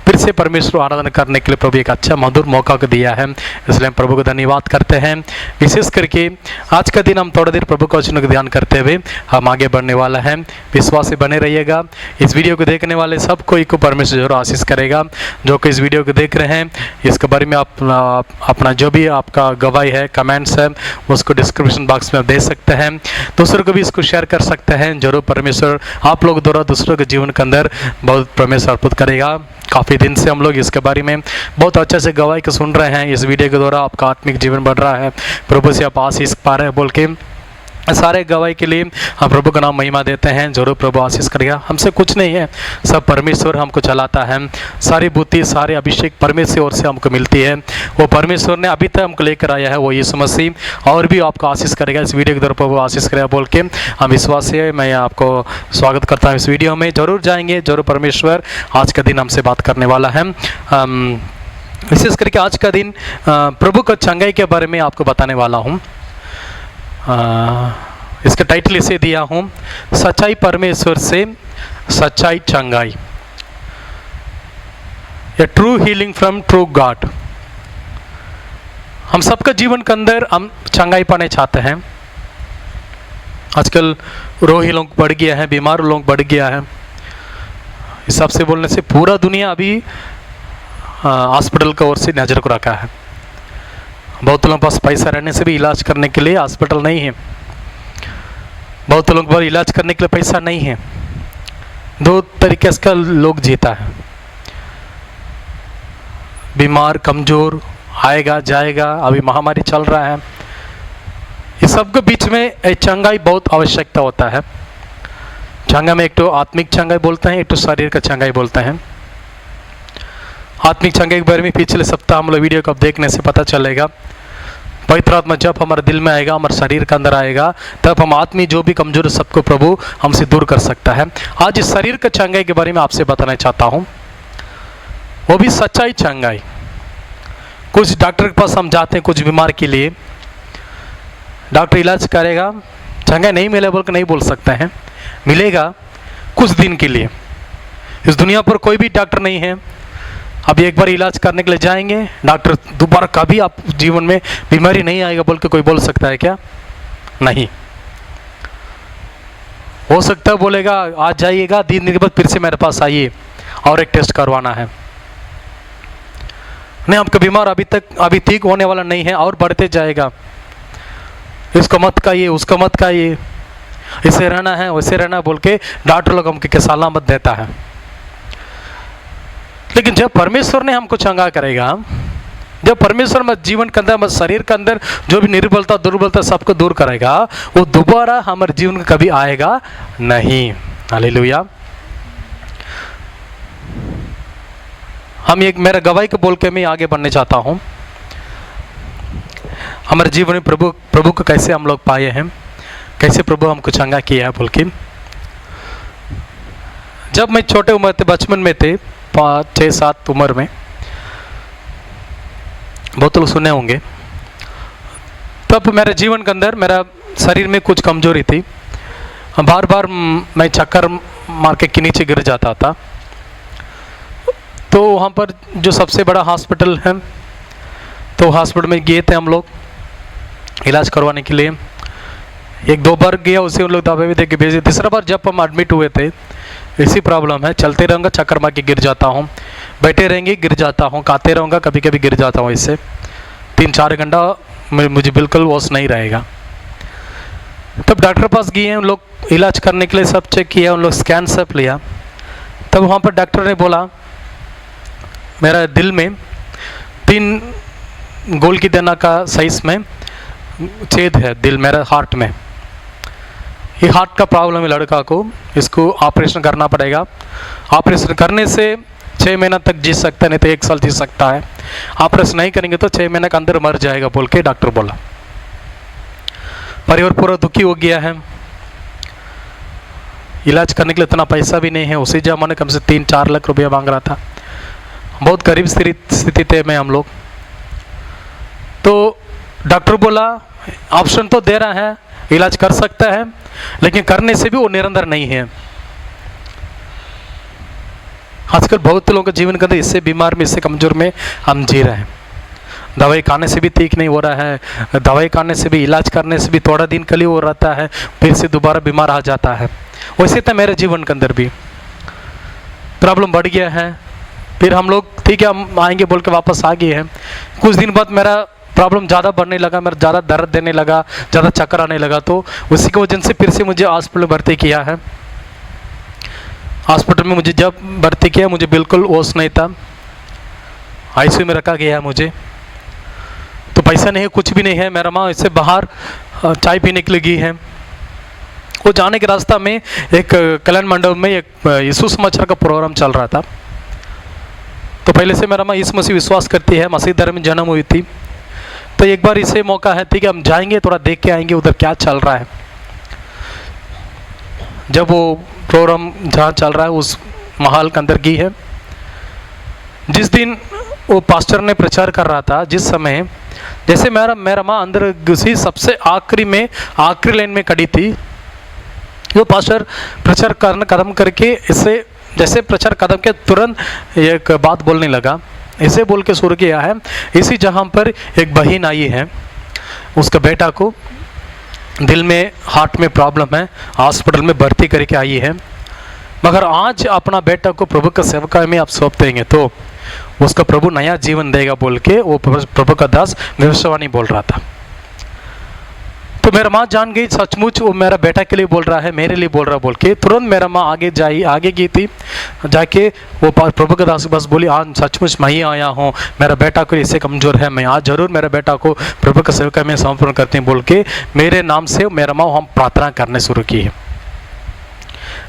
फिर से परमेश्वर आराधना करने के लिए प्रभु एक अच्छा मधुर मौका को दिया है, इसलिए हम प्रभु को धन्यवाद करते हैं। विशेष करके आज का दिन हम थोड़ा देर प्रभु का वचन को ध्यान करते हुए हम आगे बढ़ने वाला है। विश्वास से बने रहिएगा। इस वीडियो को देखने वाले सब कोई को परमेश्वर जरूर आशीष करेगा। जो कि इस वीडियो को देख रहे हैं इसके बारे में आप अपना जो भी आपका गवाही है, कमेंट्स है, उसको डिस्क्रिप्शन बॉक्स में आप दे सकते हैं। दूसरों को भी इसको शेयर कर सकते हैं। जरूर परमेश्वर आप लोग द्वारा दूसरों के जीवन के अंदर बहुत परमेश्वर अर्पित करेगा। काफ़ी दिन से हम लोग इसके बारे में बहुत अच्छे से गवाही को सुन रहे हैं। इस वीडियो के द्वारा आपका आत्मिक जीवन बढ़ रहा है, प्रभु से आप आशीष पा रहे हैं बोल के सारे गवाही के लिए हम प्रभु का नाम महिमा देते हैं। जरूर प्रभु आशीष करेगा। हमसे कुछ नहीं है, सब परमेश्वर हमको चलाता है। सारी बुद्धि, सारे अभिषेक परमेश्वर ओर से हमको मिलती है। वो परमेश्वर ने अभी तक हमको लेकर आया है, वो यीशु मसीह, और भी आपको आशीष करेगा। इस वीडियो के द्वारा प्रभु आशीष करेगा बोल के हम विश्वास से मैं आपको स्वागत करता हूँ। इस वीडियो में जरूर जाएंगे, जरूर परमेश्वर आज का दिन हमसे बात करने वाला है। विशेष करके आज का दिन प्रभु का चंगाई के बारे में आपको बताने वाला हूँ। इसका टाइटल इसे दिया हूँ, सच्चाई परमेश्वर से सच्चाई चंगाई, a true healing from true God. हम सबका जीवन के अंदर हम चंगाई पाने चाहते हैं। आजकल रोगी लोग बढ़ गया है, बीमार लोग बढ़ गया है। इस हिसाब से बोलने से पूरा दुनिया अभी हॉस्पिटल की ओर से नजर को रखा है। बहुत लोगों के पास पैसा रहने से भी इलाज करने के लिए हॉस्पिटल नहीं है। बहुत लोगों के पास इलाज करने के लिए पैसा नहीं है। दो तरीके से लोग जीता है, बीमार कमजोर, आएगा जाएगा। अभी महामारी चल रहा है। इस सब के बीच में एक चंगाई बहुत आवश्यकता होता है। चंगाई में एक तो आत्मिक चंगाई बोलते हैं, एक तो शरीर का चंगाई बोलते हैं। आत्मिक चंगाई के बारे में पिछले सप्ताह हम लोग वीडियो को देखने से पता चलेगा। पवित्र आत्मा जब हमारे दिल में आएगा, हमारे शरीर के अंदर आएगा, तब हम आत्मी जो भी कमजोर है सबको प्रभु हमसे दूर कर सकता है। आज इस शरीर का चंगाई के बारे में आपसे बताना चाहता हूँ, वो भी सच्चाई चंगाई। कुछ डॉक्टर के पास हम जाते हैं कुछ बीमार के लिए, डॉक्टर इलाज करेगा, चंगाई नहीं मिले बोल के नहीं बोल सकते हैं, मिलेगा, कुछ दिन के लिए। इस दुनिया पर कोई भी डॉक्टर नहीं है। अभी एक बार इलाज करने के लिए जाएंगे, डॉक्टर दोबारा कभी आप जीवन में बीमारी नहीं आएगा बोल के कोई बोल सकता है क्या? नहीं। हो सकता है बोलेगा आज जाइएगा, 3 दिन के बाद फिर से मेरे पास आइए और एक टेस्ट करवाना है। नहीं, आपका बीमार अभी ठीक होने वाला नहीं है और बढ़ते जाएगा। इसको मत खाइए, उसको मत खाइए, इसे रहना है वैसे रहना है बोल के डॉक्टर लोग हमको सलाह मत देता है। लेकिन जब परमेश्वर ने हमको चंगा करेगा, जब परमेश्वर में जीवन के अंदर, शरीर के अंदर जो भी निर्बलता दुर्बलता सबको दूर करेगा, वो दोबारा हमारे जीवन में कभी आएगा नहीं। हालेलुया। हम एक मेरा गवाही को बोल के मैं आगे बढ़ने चाहता हूँ। हमारे जीवन में प्रभु को कैसे हम लोग पाए हैं, कैसे प्रभु हमको चंगा किया है बोल के। जब मैं छोटे उम्र थे, बचपन में थे, 5-6-7 उम्र में, बहुत लोग सुने होंगे, तब मेरे जीवन के अंदर मेरा शरीर में कुछ कमजोरी थी। बार बार मैं चक्कर मार के नीचे गिर जाता था। तो वहाँ पर जो सबसे बड़ा हॉस्पिटल है, तो हॉस्पिटल में गए थे हम लोग इलाज करवाने के लिए। 1-2 बार गया, उसे उन लोग दवाई भी दे के भेजे। तीसरा बार जब हम एडमिट हुए थे, ऐसी प्रॉब्लम है, चलते रहूँगा चक्कर मार के गिर जाता हूँ, बैठे रहेंगे गिर जाता हूँ, खाते रहूँगा कभी कभी गिर जाता हूँ। इससे 3-4 घंटा मुझे बिल्कुल होश नहीं रहेगा। तब डॉक्टर पास गए, उन लोग इलाज करने के लिए सब चेक किया, उन लोग स्कैन सब लिया। तब वहाँ पर डॉक्टर ने बोला मेरा दिल में 3 गोल की दाना का साइज में छेद है दिल, मेरा हार्ट में। ये हार्ट का प्रॉब्लम है लड़का को, इसको ऑपरेशन करना पड़ेगा। ऑपरेशन करने से 6 महीना तक जी सकता है, नहीं तो 1 साल जी सकता है। ऑपरेशन नहीं करेंगे तो 6 महीने के अंदर मर जाएगा बोल के डॉक्टर बोला। परिवार पूरा दुखी हो गया है। इलाज करने के लिए इतना पैसा भी नहीं है। उसी जमाने कम से 3-4 लाख रुपया मांग रहा था। बहुत गरीब स्थिति थे में हम लोग। तो डॉक्टर बोला ऑप्शन तो दे रहा है, इलाज कर सकता है, लेकिन करने से भी वो निरंतर नहीं है। आजकल बहुत लोगों के जीवन के अंदर इससे बीमार में, इससे कमजोर में हम जी रहे हैं। दवाई खाने से भी ठीक नहीं हो रहा है, दवाई खाने से भी, इलाज करने से भी थोड़ा दिन के लिए हो रहता है, फिर से दोबारा बीमार आ जाता है। वैसे तो मेरे जीवन के अंदर भी प्रॉब्लम बढ़ गया है। फिर हम लोग ठीक है हम आएंगे बोल के वापस आ गए हैं। कुछ दिन बाद मेरा प्रॉब्लम ज़्यादा बढ़ने लगा, मेरा ज़्यादा दर्द देने लगा, ज़्यादा चक्कर आने लगा। तो उसी की वजह से फिर से मुझे हॉस्पिटल में भर्ती किया है। हॉस्पिटल में मुझे जब भर्ती किया मुझे बिल्कुल होश नहीं था, आईसीयू में रखा गया है मुझे। तो पैसा नहीं है, कुछ भी नहीं है। मेरा माँ इससे बाहर चाय पीने के लिए गई है। वो जाने के रास्ता में एक कल्याण मंडप में एक यीशु समाचार का प्रोग्राम चल रहा था। तो पहले से मेरा माँ यीशु मसीह विश्वास करती है, मसीह धर्म में जन्म हुई थी। तो एक बार इसे मौका है ठीक है हम जाएंगे, थोड़ा देख के आएंगे उधर क्या चल रहा है। जब वो प्रोग्राम जहाँ चल रहा है उस महल के अंदर गई है। जिस दिन वो पास्टर ने प्रचार कर रहा था, जिस समय जैसे मेरा माँ अंदर घुसी, सबसे आखिरी में आखिरी लाइन में खड़ी थी। वो पास्टर प्रचार करना खत्म करके इससे जैसे प्रचार खत्म के तुरंत एक बात बोलने लगा। इसे बोल के शुरू किया है, इसी जहाँ पर एक बहन आई है, उसका बेटा को दिल में हार्ट में प्रॉब्लम है, हॉस्पिटल में भर्ती करके आई है, मगर आज अपना बेटा को प्रभु का सेवकाई में आप सौंप देंगे तो उसका प्रभु नया जीवन देगा बोल के वो प्रभु का दास भविष्यवाणी बोल रहा था। तो मेरा माँ जान गई सचमुच वो मेरा बेटा के लिए बोल रहा है, मेरे लिए बोल रहा बोल के। तुरंत मेरा माँ आगे गई थी, जाके वो प्रभु के दास बस बोली आज सचमुच मैं ही आया हूँ, मेरा बेटा को इससे कमज़ोर है, मैं आज जरूर मेरे बेटा को प्रभु का सेवकाई में समर्पण करते हैं बोल के मेरे नाम से मेरा माँ हम प्रार्थना करने शुरू की है।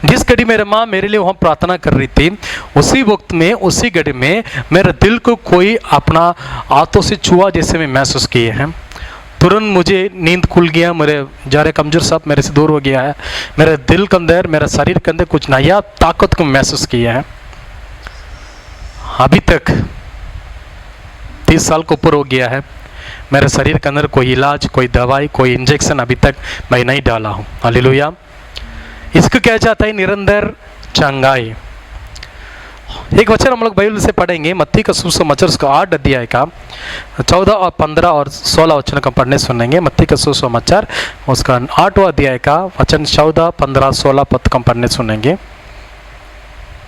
जिस घड़ी मेरे माँ मेरे लिए वहाँ प्रार्थना कर रही थी, उसी वक्त में उसी घड़ी में मेरे दिल को कोई अपना हाथों से छुआ जैसे मैं महसूस किए हैं। तुरंत मुझे नींद खुल गया, मेरे ज़्यादा कमज़ोर सब मेरे से दूर हो गया है। मेरे दिल के अंदर, मेरे शरीर के अंदर कुछ नया ताकत को महसूस किया है। अभी तक 30 साल को ऊपर हो गया है, मेरे शरीर के अंदर कोई इलाज, कोई दवाई, कोई इंजेक्शन अभी तक मैं नहीं डाला हूँ। हालेलुया। इसको क्या जाता है निरंतर चंगाई। एक वचन हम लोग बाइबल से पढ़ेंगे, मत्ती का सुसमाचार उसका 8 अध्याय का 14 और 15 और 16 वचन का पढ़ने सुनेंगे। मत्ती का सुसमाचार उसका 8वां अध्याय का वचन 14, 15, 16 पद का पढ़ने सुनेंगे।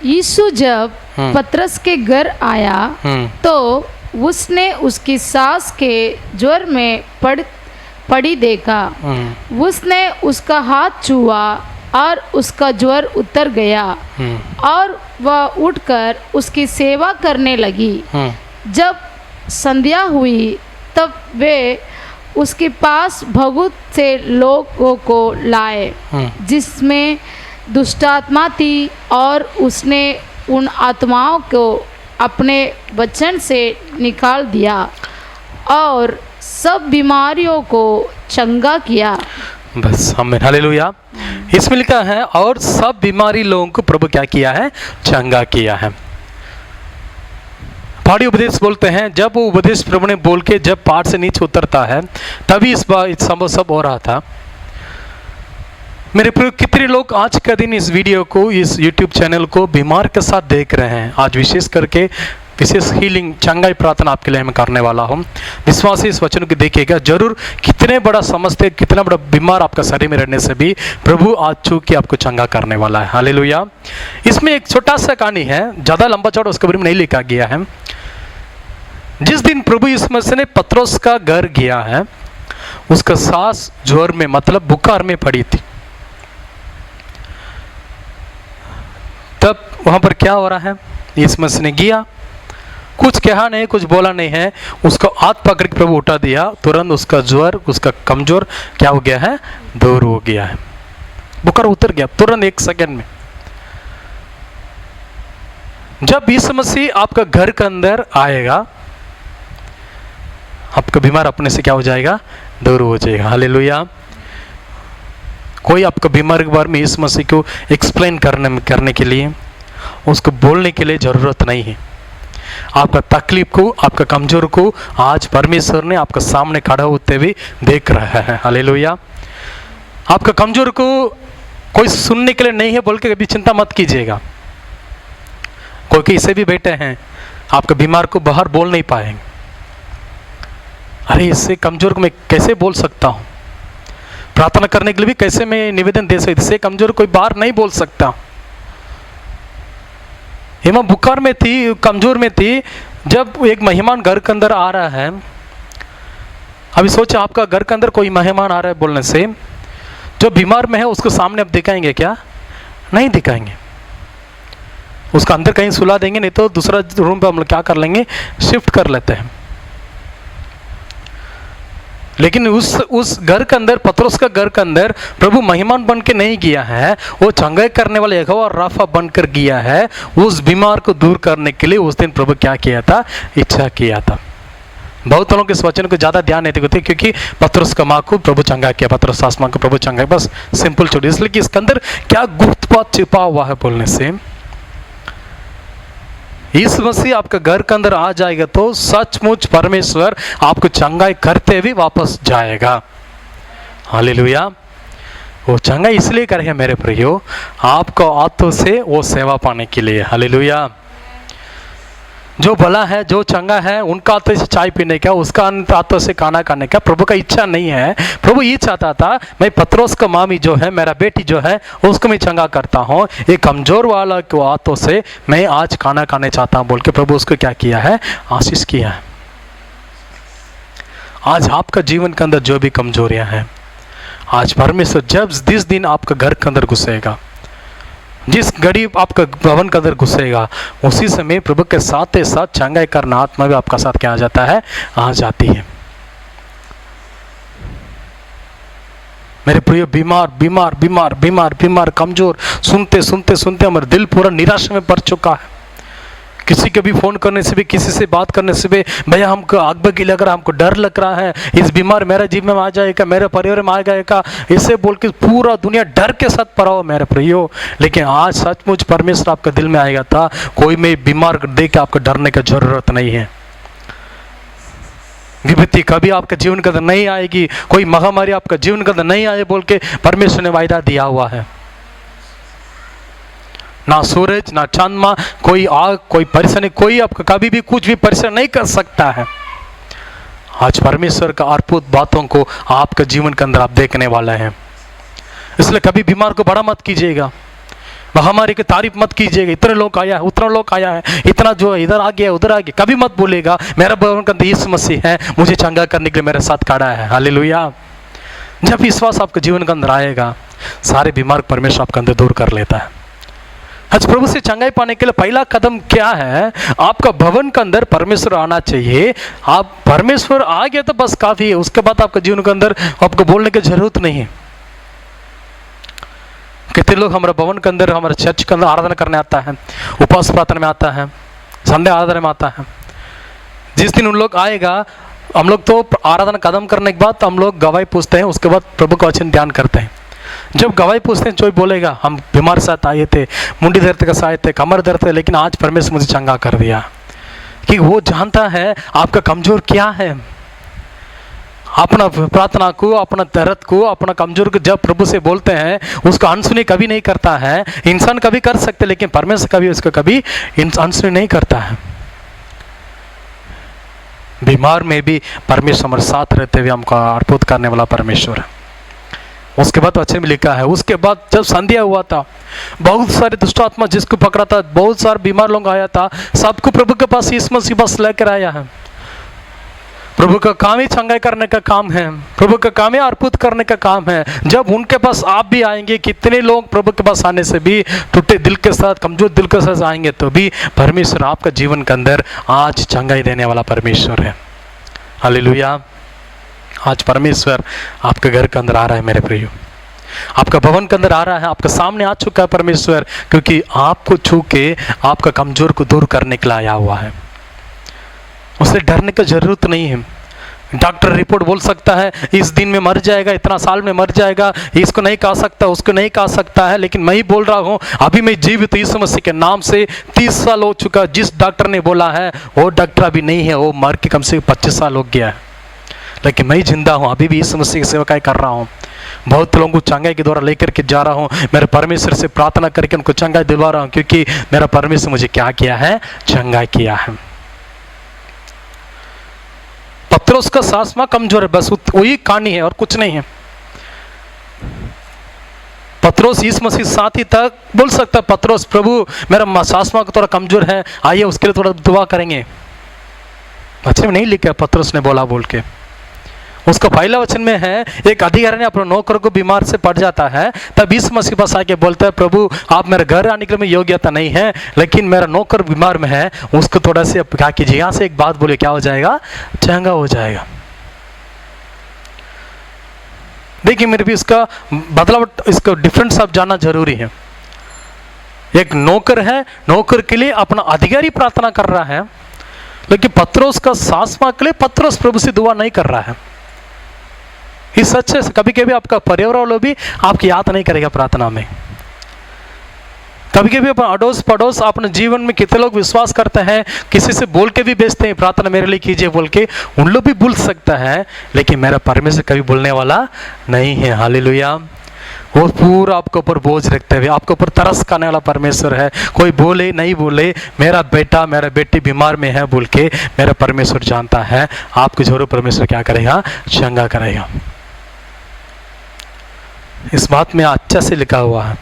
यीशु जब पतरस के घर आया तो उसने उसकी सास के ज्वर में पड़ी देखा। उसने उसका हाथ छुआ और उसका ज्वर उतर गया और वह उठकर उसकी सेवा करने लगी। जब संध्या हुई तब वे उसके पास बहुत से लोगों को लाए जिसमें दुष्टात्मा थी, और उसने उन आत्माओं को अपने वचन से निकाल दिया और सब बीमारियों को चंगा किया। बस आमीन, हालेलुया। इसमें लिखा है और सब बीमारी लोगों को प्रभु क्या किया है? चंगा किया है। पहाड़ी उपदेश बोलते हैं, जब वो उपदेश प्रभु ने बोल के जब पहाड़ से नीचे उतरता है तभी इस बार संभव सब हो रहा था। मेरे प्रिय, कितने लोग आज का दिन इस वीडियो को, इस YouTube चैनल को बीमार के साथ देख रहे हैं। आज विशेष करके विशेष हीलिंग चंगाई प्रार्थना आपके लिए मैं करने वाला हूँ। विश्वासी इस वचन को देखिएगा जरूर। कितने बड़ा समझते, कितना बड़ा बीमार आपका शरीर में रहने से भी प्रभु आज छू के आपको चंगा करने वाला है। हालेलुया। इसमें एक छोटा सा कहानी है, ज़्यादा लंबा चौड़ा उसके बारे में नहीं लिखा गया है। जिस दिन प्रभु यीशु मसीह ने पतरस का घर गया है, उसका सास ज्वर में मतलब बुखार में पड़ी थी। तब वहाँ पर क्या हो रहा है? यीशु मसीह ने गया, कुछ कहा नहीं, कुछ बोला नहीं है, उसको हाथ पकड़ के प्रभु उठा दिया। तुरंत उसका ज्वर, उसका कमजोर क्या हो गया है? दूर हो गया है। बुखार उतर गया तुरंत 1 सेकंड में। जब यीशु मसीह आपका घर के अंदर आएगा, आपका बीमार अपने से क्या हो जाएगा? दूर हो जाएगा। हालेलुया। कोई आपका बीमार के बारे में यीशु मसीह को एक्सप्लेन करने के लिए, उसको बोलने के लिए ज़रूरत नहीं है। आपका तकलीफ को, आपका कमजोर को आज परमेश्वर ने आपके सामने खड़ा होते हुए देख रहा है। हालेलुया। आपका कमजोर को कोई सुनने के लिए नहीं है बोल के कभी चिंता मत कीजिएगा। कोई ऐसे भी बैठे हैं, आपका बीमार को बाहर बोल नहीं पाएंगे। अरे इससे कमजोर को मैं कैसे बोल सकता हूँ? प्रार्थना करने के लिए भी कैसे मैं निवेदन दे सकता? इससे कमजोर कोई बाहर नहीं बोल सकता। हेमा बुखार में थी, कमजोर में थी। जब एक मेहमान घर के अंदर आ रहा है, अभी सोचा आपका घर के अंदर कोई मेहमान आ रहा है बोलने से, जो बीमार में है उसको सामने अब दिखाएंगे क्या? नहीं दिखाएंगे। उसका अंदर कहीं सुला देंगे, नहीं तो दूसरा रूम पे हम लोग क्या कर लेंगे? शिफ्ट कर लेते हैं। लेकिन उस घर के अंदर, पतरस का घर के अंदर प्रभु मेहमान बन के नहीं गया है, वो चंगाई करने वाले यहोवा राफा बनकर गया है। उस बीमार को दूर करने के लिए उस दिन प्रभु क्या किया था? इच्छा किया था। बहुत लोगों के इस वचन को ज़्यादा ध्यान नहीं देते क्योंकि पतरस का माँ को प्रभु चंगा किया, पतरस सास माँ को प्रभु चंगा, बस सिंपल छोड़ी। इसलिए कि इसके अंदर क्या गुप्त बात छिपा हुआ है बोलने से। यीशु मसीह आपका घर के अंदर आ जाएगा तो सचमुच परमेश्वर आपको चंगाई करते हुए वापस जाएगा। हालेलुया। वो चंगाई इसलिए करेगा मेरे प्रियो, आपको हाथों से वो सेवा पाने के लिए। हालेलुया। जो भला है, जो चंगा है, उनका हाथों से चाय पीने का, उसका हाथों से खाना खाने का प्रभु का इच्छा नहीं है। प्रभु ये चाहता था मैं पतरस का मामी जो है, मेरा बेटी जो है, उसको मैं चंगा करता हूँ, एक कमजोर वाला के हाथों से मैं आज खाना खाने चाहता हूँ बोल के प्रभु उसको क्या किया है? आशीष किया है। आज आपका जीवन के अंदर जो भी कमजोरियाँ हैं, आज परमेश्वर जिस दिन आपका घर के अंदर घुसेगा, जिस घड़ी आपका भवन के अंदर घुसेगा, उसी समय प्रभु के साथ ही साथ चंगाई करना आत्मा भी आपका साथ क्या आ जाता है? आ जाती है। मेरे प्रिय, बीमार बीमार बीमार बीमार बीमार कमजोर सुनते सुनते सुनते हमारा दिल पूरा निराशा में भर चुका है। किसी के भी फ़ोन करने से भी, किसी से बात करने से भी, भैया हमको आग बगी लग रहा है, हमको डर लग रहा है, इस बीमार मेरा जीवन में आ जाएगा, मेरे परिवार में आ जाएगा, इसे बोल के पूरा दुनिया डर के साथ पड़ा हो मेरे प्रियो। लेकिन आज सचमुच परमेश्वर आपका दिल में आएगा था, कोई में बीमार देख के आपको डरने की जरूरत नहीं है। विपत्ति कभी आपके जीवन के अंदर नहीं आएगी, कोई महामारी आपका जीवन के अंदर नहीं आए बोल के परमेश्वर ने वायदा दिया हुआ है। ना सूरज, ना चंद्रमा, कोई आग, कोई परेशानी, कोई आपका कभी भी कुछ भी परेशान नहीं कर सकता है। आज परमेश्वर का अद्भुत बातों को आपके जीवन के अंदर आप देखने वाले हैं। इसलिए कभी बीमार को बड़ा मत कीजिएगा, महामारी की तारीफ मत कीजिएगा, इतने लोग आया है, उतना लोग आया है, इतना जो है इधर आ गया उधर आ गया, कभी मत बोलेगा। मेरा भगवान का यीशु मसीह है, मुझे चंगा करने के लिए मेरे साथ खड़ा है। हालेलुया। जब विश्वास आपके जीवन के अंदर आएगा, सारे बीमार परमेश्वर आपके अंदर दूर कर लेता है। आज प्रभु से चंगाई पाने के लिए पहला कदम क्या है? आपका भवन के अंदर परमेश्वर आना चाहिए। आप परमेश्वर आ गया तो बस काफी है, उसके बाद आपके जीवन के अंदर आपको बोलने की जरूरत नहीं है। कितने लोग हमारे भवन के अंदर, हमारे चर्च के अंदर आराधना करने आता है, उपवास प्रार्थना में आता है, संडे आराधना में आता है। जिस दिन उन लोग आएगा, हम लोग तो आराधना कदम करने के बाद हम लोग गवाही पूछते हैं, उसके बाद प्रभु का वचन ध्यान करते हैं। जब गवाही पूछते हैं, जो बोलेगा हम बीमार साथ आए थे, मुंडी दर्द के साथ आए थे, कमर दर्द थे, लेकिन आज परमेश्वर मुझे चंगा कर दिया। कि वो जानता है आपका कमजोर क्या है। अपना प्रार्थना को, अपना दर्द को, अपना कमजोर को जब प्रभु से बोलते हैं, उसका अनसुनी कभी नहीं करता है। इंसान कभी कर सकते, लेकिन परमेश्वर कभी उसको कभी अनसुनी नहीं करता है। बीमार में भी परमेश्वर हमारे साथ रहते हुए हमको अद्भुत करने वाला परमेश्वर है। उसके बाद वचन में लिखा है, उसके बाद जब संध्या हुआ था, बहुत सारे दुष्ट आत्मा जिसको पकड़ा था, बहुत सारे बीमार लोग आया था, सबको प्रभु के पास यीशु मसीह बस लेकर आया है। प्रभु का काम ही चंगाई करने का काम है, प्रभु का काम ही अद्भुत करने का काम है। जब उनके पास आप भी आएंगे, कितने लोग प्रभु के पास आने से भी टूटे दिल के साथ, कमजोर दिल के साथ आएंगे, तो भी परमेश्वर आपका जीवन के अंदर आज चंगाई देने वाला परमेश्वर है। हालेलुया। आज परमेश्वर आपके घर के अंदर आ रहा है मेरे प्रियो, आपका भवन के अंदर आ रहा है, आपके सामने आ चुका है परमेश्वर, क्योंकि आपको छू के आपका कमजोर को दूर करने के लिए आया हुआ है। उसे डरने की जरूरत नहीं है। डॉक्टर रिपोर्ट बोल सकता है इस दिन में मर जाएगा, इतना साल में मर जाएगा, इसको नहीं कहा सकता, उसको नहीं कहा सकता है, लेकिन मैं ही बोल रहा हूँ, अभी मैं जीवित यीशु मसीह के नाम से 30 साल हो चुका। जिस डॉक्टर ने बोला है वो डॉक्टर अभी नहीं है, वो मर के कम से कम 25 साल हो गया है, लेकिन मैं जिंदा हूँ, अभी भी यीशु मसीह की सेवकाई कर रहा हूँ। बहुत लोगों को चंगाई के द्वारा लेकर के जा रहा हूँ, मेरे परमेश्वर से प्रार्थना करके उनको चंगाई दिलवा रहा हूँ, क्योंकि मेरा परमेश्वर मुझे क्या किया है? चंगाई किया है। पत्रोस का सासमा कमजोर है, बस वही कहानी है और कुछ नहीं है। पत्रोस यीशु मसीह साथी तक बोल सकता है, पत्रोस प्रभु मेरा सासमा को थोड़ा कमजोर है, आइए उसके लिए थोड़ा दुआ करेंगे। वचन में नहीं लिखा पत्रोस ने बोला बोल के। उसका पहला वचन में है, एक अधिकारी ने अपने नौकर को बीमार से पड़ जाता है, तब यीशु मसीह पास आके बोलता है, प्रभु आप मेरे घर आने के लिए योग्यता नहीं है, लेकिन मेरा नौकर बीमार में है, उसको थोड़ा से क्या कीजिए, यहाँ से एक बात बोले, क्या हो जाएगा? चंगा हो जाएगा। देखिए मेरे भी इसका बदलाव, इसका डिफरेंस आप जानना जरूरी है। एक नौकर है, नौकर के लिए अपना अधिकारी प्रार्थना कर रहा है, लेकिन पत्रोस का सासमा के लिए पत्रोस प्रभु से दुआ नहीं कर रहा है। इस सच्चे से कभी कभी आपका परिवार वालों भी आपकी याद नहीं करेगा प्रार्थना में। कभी कभी अपन अड़ोस पड़ोस अपने जीवन में कितने लोग विश्वास करते हैं, किसी से बोल के भी बेचते हैं प्रार्थना मेरे लिए कीजिए बोल के, उन लोग भी भूल सकता है, लेकिन मेरा परमेश्वर कभी भूलने वाला नहीं है। हालेलुया। वो पूरा आपके ऊपर बोझ रखते हुए आपके ऊपर तरस करने वाला परमेश्वर है। कोई बोले नहीं बोले, मेरा बेटा मेरा बेटी बीमार में है बोल के, मेरा परमेश्वर जानता है आपको जरूर परमेश्वर क्या करेगा? चंगा करेगा। इस बात में अच्छा से लिखा हुआ है,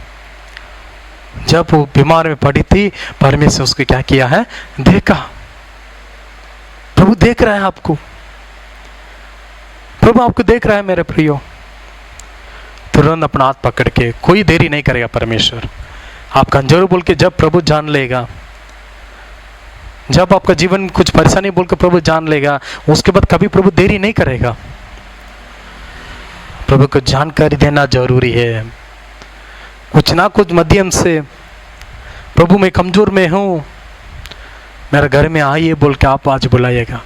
जब वो बीमार में पड़ी थी, परमेश्वर उसको क्या किया है? देखा। प्रभु देख रहा है आपको, प्रभु आपको देख रहा है मेरे प्रियो। तुरंत अपना हाथ पकड़ के, कोई देरी नहीं करेगा परमेश्वर। आप कमजोर बोल के जब प्रभु जान लेगा, जब आपका जीवन कुछ परेशानी बोल के प्रभु जान लेगा, उसके बाद कभी प्रभु देरी नहीं करेगा। प्रभु को जानकारी देना जरूरी है, कुछ ना कुछ माध्यम से, प्रभु मैं कमजोर में हूँ, मेरे घर में आइए बोल के आप आज बुलाइएगा।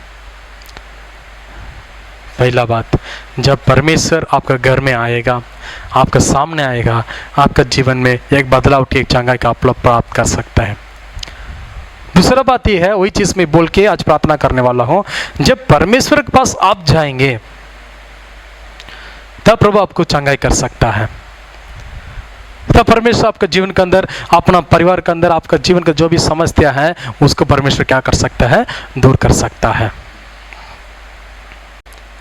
पहला बात, जब परमेश्वर आपका घर में आएगा, आपके सामने आएगा, आपका जीवन में एक बदलाव की एक चंगाई का आप लोग प्राप्त कर सकते हैं। दूसरा बात यह है, वही चीज में बोल के आज प्रार्थना करने वाला हूं, जब परमेश्वर के पास आप जाएंगे तब प्रभु आपको चंगाई कर सकता है। तो परमेश्वर आपके जीवन के अंदर, अपना परिवार के अंदर, आपका जीवन का जो भी समस्या है उसको परमेश्वर क्या कर सकता है, दूर कर सकता है।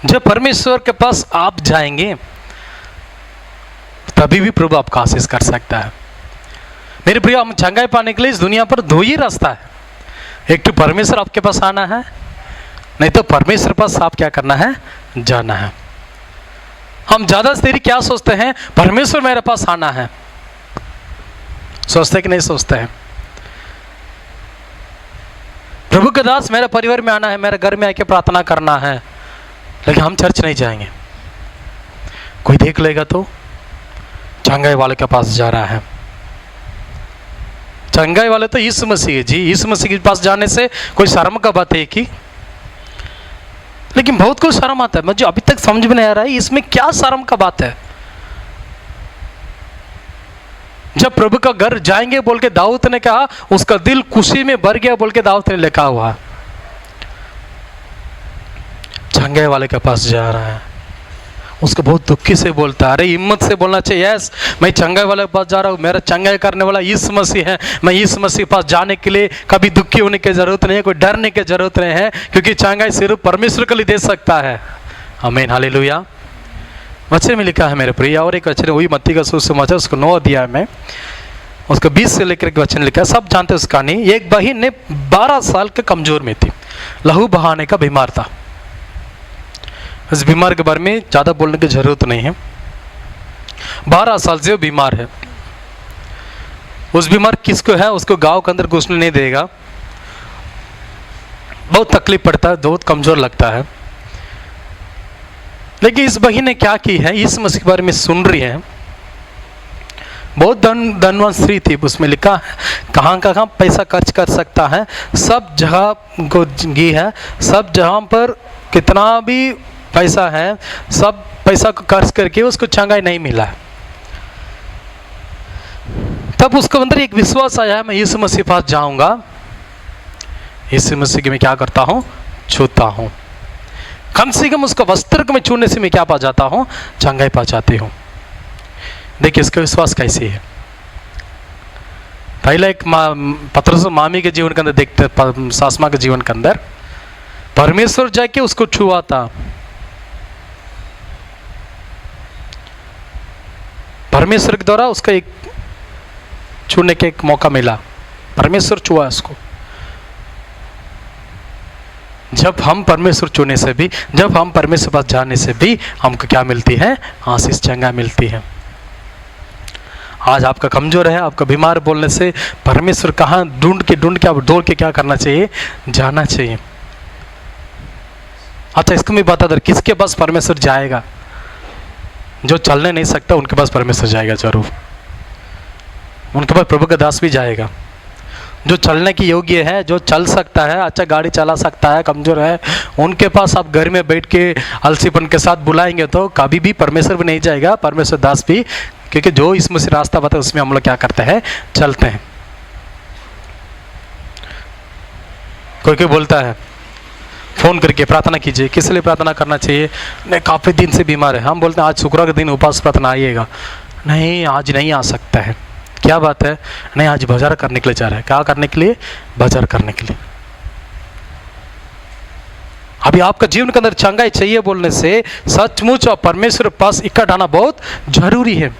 जब परमेश्वर के पास आप जाएंगे तभी भी प्रभु आपका आशीष कर सकता है। मेरे प्रिय, हम चंगाई पाने के लिए इस दुनिया पर दो ही रास्ता है, एक तो परमेश्वर आपके पास आना है, नहीं तो परमेश्वर पास आप क्या करना है, जाना है। हम ज्यादा देरी क्या सोचते हैं, परमेश्वर मेरे पास आना है, सोचते कि नहीं सोचते हैं? प्रभु के दास मेरे परिवार में आना है, मेरे घर में आके प्रार्थना करना है, लेकिन हम चर्च नहीं जाएंगे। कोई देख लेगा तो चंगाई वाले के पास जा रहा है। चंगाई वाले तो यीशु मसीह है जी, यीशु मसीह के पास जाने से कोई शर्म का बात है कि? लेकिन बहुत कुछ शर्म आता है, मुझे अभी तक समझ में नहीं आ रहा है इसमें क्या शर्म का बात है। जब प्रभु का घर जाएंगे बोल के दाऊद ने कहा, उसका दिल खुशी में भर गया बोल के दाऊद ने लिखा हुआ। चंगाई वाले के पास जा रहा है, उसको बहुत दुखी से बोलता है। अरे हिम्मत से बोलना चाहिए, यस मैं चंगाई वाले के पास जा रहा हूँ, मेरा चंगाई करने वाला यीशु मसीह है, मैं यीशु मसीह के पास जाने के लिए कभी दुखी होने की जरूरत नहीं है, कोई डरने की जरूरत नहीं है, क्योंकि चंगाई सिर्फ परमेश्वर के लिए दे सकता है। आमीन, हालेलुया। वचन में लिखा है मेरे प्रिय, और एक वचन वही मत्ती का सुसमाचार उसको 9 अध्याय में उसको 20 से लेकर के वचन लिखा है। सब जानते हैं उस कहानी। एक बहन ने 12 साल के कमजोर में थी, लहू बहाने का बीमार था। इस बीमार के बारे में ज़्यादा बोलने की जरूरत नहीं है। 12 साल से वो बीमार है। उस बीमार किसको है, उसको गांव के अंदर घुसने नहीं देगा, बहुत तकलीफ पड़ता है, बहुत कमजोर लगता है। लेकिन इस बहन ने क्या की है, इस मसीह के बारे में सुन रही है। बहुत धनवान स्त्री थी, उसमें लिखा है कहाँ कहाँ पैसा खर्च कर सकता है, सब जगह को गी है, सब जगह पर कितना भी पैसा है, सब पैसा को खर्च करके उसको चंगाई नहीं मिला। तब उसके अंदर एक विश्वास आया है, मैं यीशु मसीह के पास जाऊंगा, यीशु मसीह के मैं क्या करता हूँ, छूता हूँ, कम से कम उसका वस्त्र को मैं छूने से मैं क्या पा जाता हूँ, चंगाई पा जाती हूँ। देखिए इसका विश्वास कैसी है। पहले एक पतरस मामी के जीवन के अंदर देखते, सास माँ के जीवन के अंदर परमेश्वर जाके उसको छुआ था। परमेश्वर के द्वारा उसका एक छूने का एक मौका मिला, परमेश्वर छुआ उसको। जब हम परमेश्वर छूने से भी, जब हम परमेश्वर पास जाने से भी हमको क्या मिलती है, आशीष चंगाई मिलती है। आज आपका कमजोर है, आपका बीमार बोलने से परमेश्वर कहाँ ढूंढ के आप दौड़ के क्या करना चाहिए, जाना चाहिए। अच्छा इसको मैं बता दूं, किसके पास परमेश्वर जाएगा, जो चलने नहीं सकता उनके पास परमेश्वर जाएगा जरूर। उनके पास प्रभु का दास भी जाएगा। जो चलने की योग्य है, जो चल सकता है, अच्छा गाड़ी चला सकता है, कमजोर है, उनके पास आप घर में बैठ के आलसीपन के साथ बुलाएंगे तो कभी भी परमेश्वर भी नहीं जाएगा, परमेश्वर दास भी, क्योंकि जो इसमें से रास्ता बताए उसमें हम लोग क्या करते हैं, चलते हैं। कोई कोई बोलता है फ़ोन करके प्रार्थना कीजिए, किस लिए प्रार्थना करना चाहिए, नहीं काफ़ी दिन से बीमार है। हम बोलते हैं आज शुक्रवार के दिन उपवास प्रार्थना आइएगा, नहीं आज नहीं आ सकता है। क्या बात है, नहीं आज बाजार करने के लिए जा रहा है। क्या करने के लिए, बाजार करने के लिए। अभी आपका जीवन के अंदर चंगाई चाहिए बोलने से सचमुच और परमेश्वर पास इकट्ठा आना बहुत जरूरी है।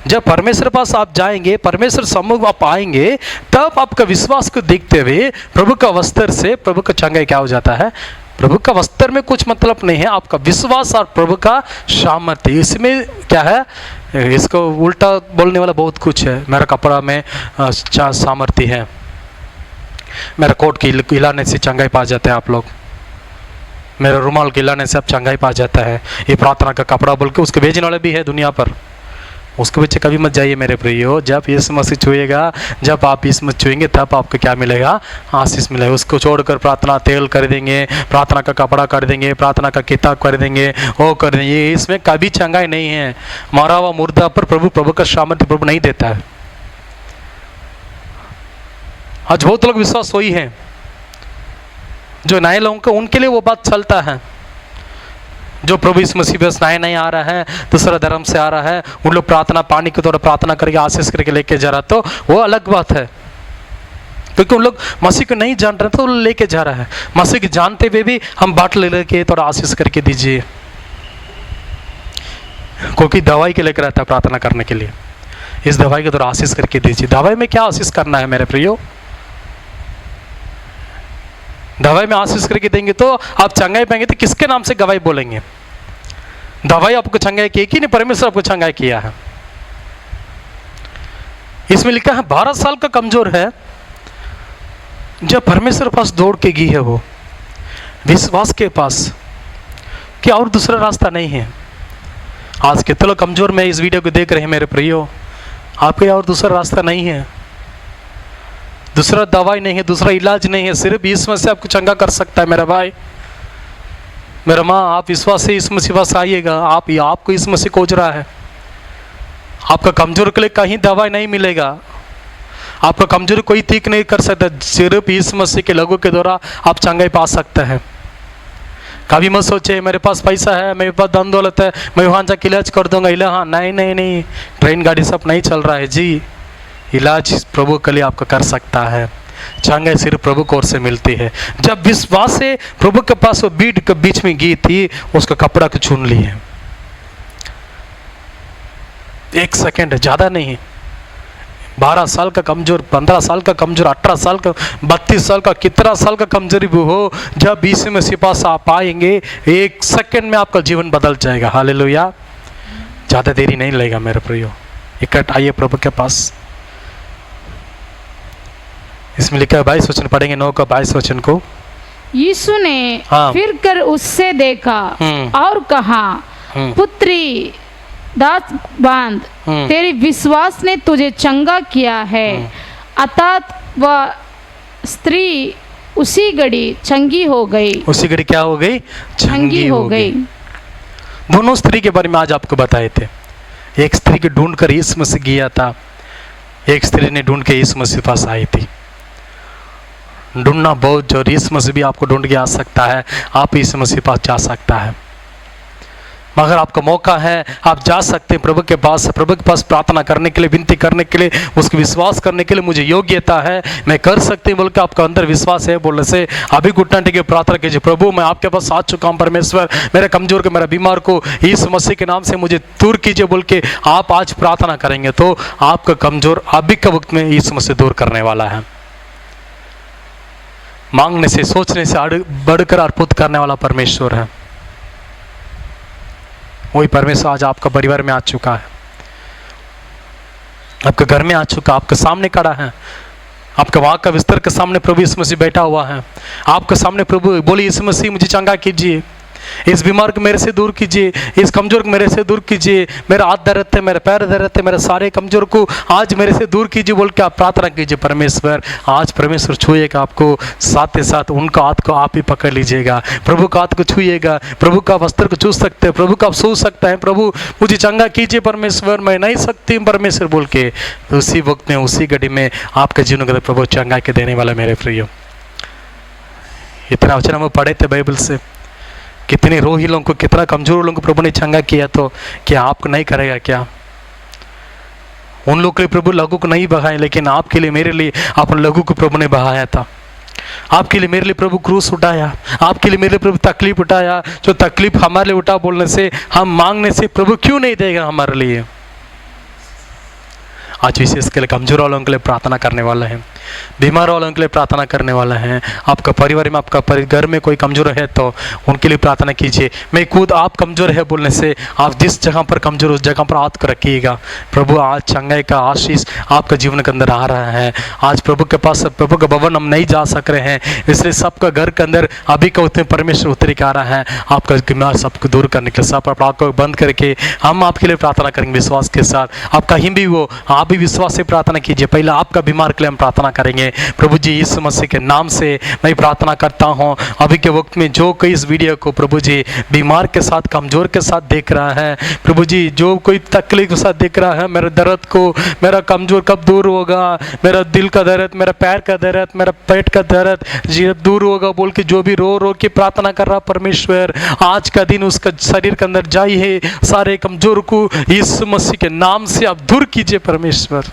जब परमेश्वर पास आप जाएंगे, परमेश्वर सम्मुख आप आएंगे, तब आपका विश्वास को देखते हुए प्रभु का वस्त्र से प्रभु का चंगाई क्या हो जाता है। प्रभु का वस्त्र में कुछ मतलब नहीं है, आपका विश्वास और प्रभु का सामर्थ्य, इसमें क्या है, इसको उल्टा बोलने वाला बहुत कुछ है। मेरा कपड़ा में सामर्थ्य है, मेरा कोट की हिलाने से चंगाई पा जाते हैं आप लोग, मेरा रुमाल के हिलाने से आप चंगाई पा जाता है, ये प्रार्थना का कपड़ा बोल के उसके भेजने वाले भी है दुनिया पर। उसके पीछे कभी मत जाइए मेरे प्रियो। जब यीशु मसीह छुएगा, जब आप यीशु मसीह छुएंगे तब आपको क्या मिलेगा, आशीष मिलेगा। उसको छोड़कर प्रार्थना तेल कर देंगे, प्रार्थना का कपड़ा कर देंगे, प्रार्थना का किताब कर देंगे, वो कर देंगे, इसमें कभी चंगाई नहीं है। मरा हुआ मुर्दा पर प्रभु का सामर्थ्य प्रभु नहीं देता है। आज बहुत लोग विश्वास वही है, जो नए लोगों को उनके लिए वो बात चलता है। जो प्रभु यीशु मसीह बस नया नहीं आ रहा है, दूसरा धर्म से आ रहा है, उन लोग प्रार्थना पानी के द्वारा प्रार्थना करके आशीष करके लेके जा रहा, तो वो अलग बात है, क्योंकि उन लोग मसीह को नहीं जान रहे तो लेके जा रहा है। मसीह को जानते हुए भी हम बाट ले लेके थोड़ा आशीष करके दीजिए, क्योंकि दवाई के लेकर रहता है प्रार्थना करने के लिए, इस दवाई के द्वारा आशीष करके दीजिए। दवाई में क्या आशीष करना है मेरे प्रियो? दवाई में आशीष करके देंगे तो आप चंगाई पाएंगे, तो किसके नाम से गवाही बोलेंगे? दवाई आपको चंगाई की कि नहीं? परमेश्वर आपको चंगाई किया है। इसमें लिखा है 12 साल का कमजोर है, जब परमेश्वर पास दौड़ के गई है वो विश्वास के पास, कि और दूसरा रास्ता नहीं है। आज कितने लोग कमजोर में इस वीडियो को देख रहे हैं मेरे प्रियो, आपके और दूसरा रास्ता नहीं है, दूसरा दवाई नहीं है, दूसरा इलाज नहीं है, सिर्फ यीशु मसीह आपको चंगा कर सकता है। मेरा भाई, मेरा माँ, आप विश्वास से यीशु मसीह पास आइएगा। आपको यीशु मसीह खोज रहा है। आपका कमजोर के लिए कहीं दवाई नहीं मिलेगा, आपका कमजोरी कोई ठीक नहीं कर सकता, सिर्फ यीशु मसीह के लहू के द्वारा आप चंगाई पा सकते हैं। कभी मत सोचे मेरे पास पैसा है, मेरे पास धन दौलत है, मैं वहाँ जाके इलाज कर दूंगा। हाँ, नहीं नहीं नहीं, ट्रेन गाड़ी सब नहीं चल रहा है जी। इलाज प्रभु के लिए आपका कर सकता है, चंगाई सिर्फ प्रभु की ओर से मिलती है। जब विश्वास से प्रभु के पास वो भीड़ के बीच में गई थी, उसका कपड़ा को छून ली है। 1 सेकेंड है, ज़्यादा नहीं। 12 साल का कमजोर, 15 साल का कमजोर, 18 साल का, 32 साल का, कितना साल का कमजोरी भी हो, जब यीशु मसीह पास आप आएंगे 1 सेकेंड में आपका जीवन बदल जाएगा। हालेलुया। ज़्यादा देरी नहीं लगेगा मेरे प्रियो। इकट्ठ आइए प्रभु के पास। इसमें लिखा है 22 वचन पढ़ेंगे, 9 का 22 वचन को। यीशु ने फिर कर उससे देखा और कहा, पुत्री, दास बांध, तेरी विश्वास ने तुझे चंगा किया है। अतः वह स्त्री उसी घड़ी चंगी हो गई। उसी घड़ी क्या हो गई? चंगी हो गई। दोनों स्त्री के बारे में आज आपको बताए थे। एक स्त्री के ढूंढ कर यीशु मसीह गया था, एक स्त्री ने ढूंढ के यीशु मसीह पास आई थी। ढूंढना बहुत जरूरी। यीशु मसीह भी आपको ढूंढ के आ सकता है, आप यीशु मसीह पास जा सकता है। मगर आपका मौका है, आप जा सकते हैं प्रभु के पास प्रार्थना करने के लिए, विनती करने के लिए, उसको विश्वास करने के लिए मुझे योग्यता है, मैं कर सकती हूँ बोल के आपका अंदर विश्वास है बोलने से अभी घुटना टेके प्रार्थना कीजिए। प्रभु, मैं आपके पास आ चुका हूँ परमेश्वर, मेरे कमजोर को, मेरा बीमार को यीशु मसीह के नाम से मुझे दूर कीजिए बोल के आप आज प्रार्थना करेंगे तो आपका कमजोर अभी के वक्त में यीशु मसीह दूर करने वाला है। मांगने से, सोचने से बढ़कर अद्भुत करने वाला परमेश्वर है। वही परमेश्वर आज आपका परिवार में आ चुका है, आपके घर में आ चुका, आपके सामने खड़ा है, आपके वहां का बिस्तर के सामने प्रभु यीशु मसीह बैठा हुआ है। आपके सामने प्रभु बोले, यीशु मसीह मुझे चंगा कीजिए, इस बीमार को मेरे से दूर कीजिए, इस कमजोर को मेरे से दूर कीजिए, मेरा हाथ दर्द है, मेरे पैर दर्द है, मेरे सारे कमजोर को आज मेरे से दूर कीजिए बोल के आप प्रार्थना कीजिए। परमेश्वर आज परमेश्वर छुएगा आपको, साथ ही साथ उनका हाथ को आप ही पकड़ लीजिएगा, प्रभु का हाथ को छुएगा, प्रभु का वस्त्र को छू सकते हैं, प्रभु का आप छू सकता है, प्रभु मुझे चंगा कीजिए परमेश्वर, मैं नहीं सकती परमेश्वर बोल के उसी वक्त में, उसी घड़ी में आपके जीवन को प्रभु चंगा के देने वाला मेरे प्रियो। इतना वचन हम पढ़े थे बाइबल से, कितने रोही लोगों को, कितना कमजोर लोगों को प्रभु ने चंगा किया, तो क्या आपको नहीं करेगा क्या? उन लोगों के लिए प्रभु लहू को नहीं बहाए, लेकिन आपके लिए, मेरे लिए अपने लहू को प्रभु ने बहाया था। आपके लिए, मेरे लिए प्रभु क्रूस उठाया, आपके लिए, मेरे लिए प्रभु तकलीफ उठाया। जो तकलीफ हमारे लिए उठा बोलने से, हम मांगने से प्रभु क्यों नहीं देगा हमारे लिए? आज विशेष के लिए कमजोर वालों के लिए प्रार्थना करने वाला है, बीमार वालों के लिए प्रार्थना करने वाला है। आपका परिवार में, आपका घर में कोई कमजोर है तो उनके लिए प्रार्थना कीजिए। मैं खुद आप कमजोर है बोलने से आप जिस जगह पर कमजोर, उस जगह पर हाथ को रखिएगा। प्रभु आज चंगाई का आशीष आपका जीवन के अंदर आ रहा है। आज प्रभु के पास, प्रभु का भवन हम नहीं जा सक रहे हैं, इसलिए सबका घर के अंदर अभी का उतने परमेश्वर उतरी के आ रहा है आपका बीमार सबको दूर करने के लिए। सब आपको बंद करके हम आपके लिए प्रार्थना करेंगे विश्वास के साथ। आप कहीं भी वो, आप भी विश्वास से प्रार्थना कीजिए। पहले आपका बीमार के लिए हम प्रार्थना करेंगे। प्रभु जी यीशु मसीह के नाम से मैं प्रार्थना करता हूँ, अभी के वक्त में जो कोई इस वीडियो को प्रभु जी बीमार के साथ, कमज़ोर के साथ देख रहा है, प्रभु जी जो कोई तकलीफ के साथ देख रहा है, मेरे दर्द को, मेरा कमज़ोर कब दूर होगा, मेरा दिल का दर्द, मेरा पैर का दर्द, मेरा पेट का दर्द जी दूर होगा बोल के जो भी रो रो के प्रार्थना कर रहा, परमेश्वर आज का दिन उसका शरीर के अंदर जाइए, सारे कमज़ोर को यीशु मसीह के नाम से आप दूर कीजिए परमेश्वर।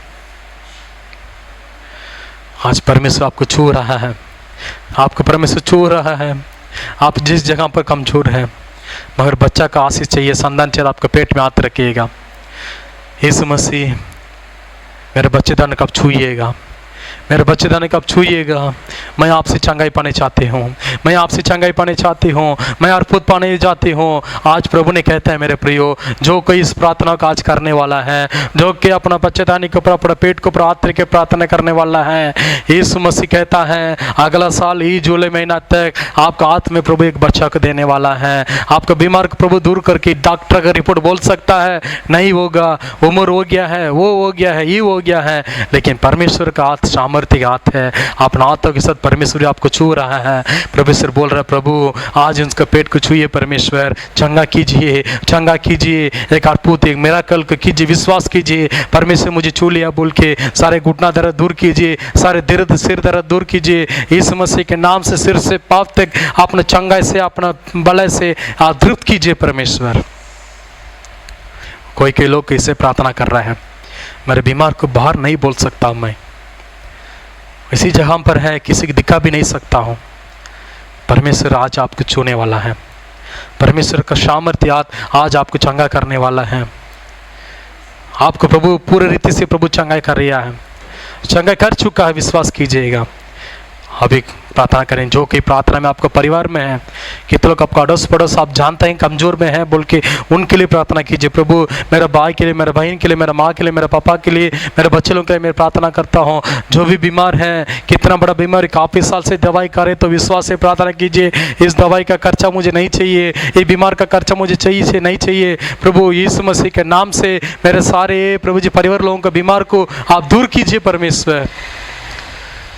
आज परमेश्वर आपको छू रहा है, आपको परमेश्वर छू रहा है। आप जिस जगह पर कमज़ोर हैं, मगर बच्चा का आशीष चाहिए, संतान चाहिए, आपके पेट में हाथ रखिएगा। यीशु मसीह मेरे बच्चेदान कब छूइएगा, मेरे बच्चेदान कब छूइएगा। मैं आपसे चंगाई पाने चाहती हूँ, मैं आपसे चंगाई पाने चाहती हूँ, मैं अद्भुत पाने जाती हूँ। आज प्रभु ने कहता है मेरे प्रियो, जो कोई इस प्रार्थना का आज करने वाला है, जो कि अपना बच्चेदानी के ऊपर, अपना पेट के ऊपर हाथ रख के प्रार्थना करने वाला है, यीशु मसीह कहता है अगला साल ही जुलाई महीना तक आपका हाथ में प्रभु एक बच्चा को देने वाला है। आपका बीमार को प्रभु दूर करके डॉक्टर का रिपोर्ट बोल सकता है नहीं होगा, उम्र हो गया है, वो हो गया है, ये हो गया है, लेकिन परमेश्वर का हाथ सामर्थ्य का हाथ है। अपना हाथों के साथ परमेश्वर आपको छू रहा है। परमेश्वर बोल रहा है प्रभु आज उनका पेट को छूइए, परमेश्वर चंगा कीजिए, चंगा कीजिए, एक अद्भुत एक मिराकल को कीजिए, विश्वास कीजिए। परमेश्वर मुझे छू लिया बोल के सारे घुटना दर्द दूर कीजिए, सारे दर्द सिर दर्द दूर कीजिए। यीशु मसीह के नाम से सिर से पांव तक अपना चंगाई से, अपना बलय से आधृत कीजिए परमेश्वर। कोई लोग इसे प्रार्थना कर रहे हैं, मेरे बीमार को बाहर नहीं बोल सकता, मैं इसी जगह पर है, किसी को दिखा भी नहीं सकता हूँ। परमेश्वर आज आपको छूने वाला है, परमेश्वर का सामर्थ्य आज आपको चंगा करने वाला है। आपको प्रभु पूरी रीति से प्रभु चंगाई कर रहा है, चंगाई कर चुका है, विश्वास कीजिएगा। अभी प्रार्थना करें, जो कि प्रार्थना में आपका परिवार में है, कितने लोग आपका अड़ोस पड़ोस आप जानते हैं कमज़ोर में है बोल के, उनके लिए प्रार्थना कीजिए। प्रभु मेरे भाई के लिए, मेरे बहन के लिए, मेरे माँ के लिए, मेरे पापा के लिए, मेरे बच्चे लोग के लिए मैं प्रार्थना करता हूँ। जो भी बीमार हैं, कितना बड़ा बीमारी, काफ़ी साल से दवाई करे तो विश्वास से प्रार्थना कीजिए, इस दवाई का खर्चा मुझे नहीं चाहिए, ये बीमार का खर्चा मुझे चाहिए नहीं चाहिए। प्रभु यीशु मसीह के नाम से मेरे सारे प्रभु जी परिवार लोगों का बीमार को आप दूर कीजिए परमेश्वर।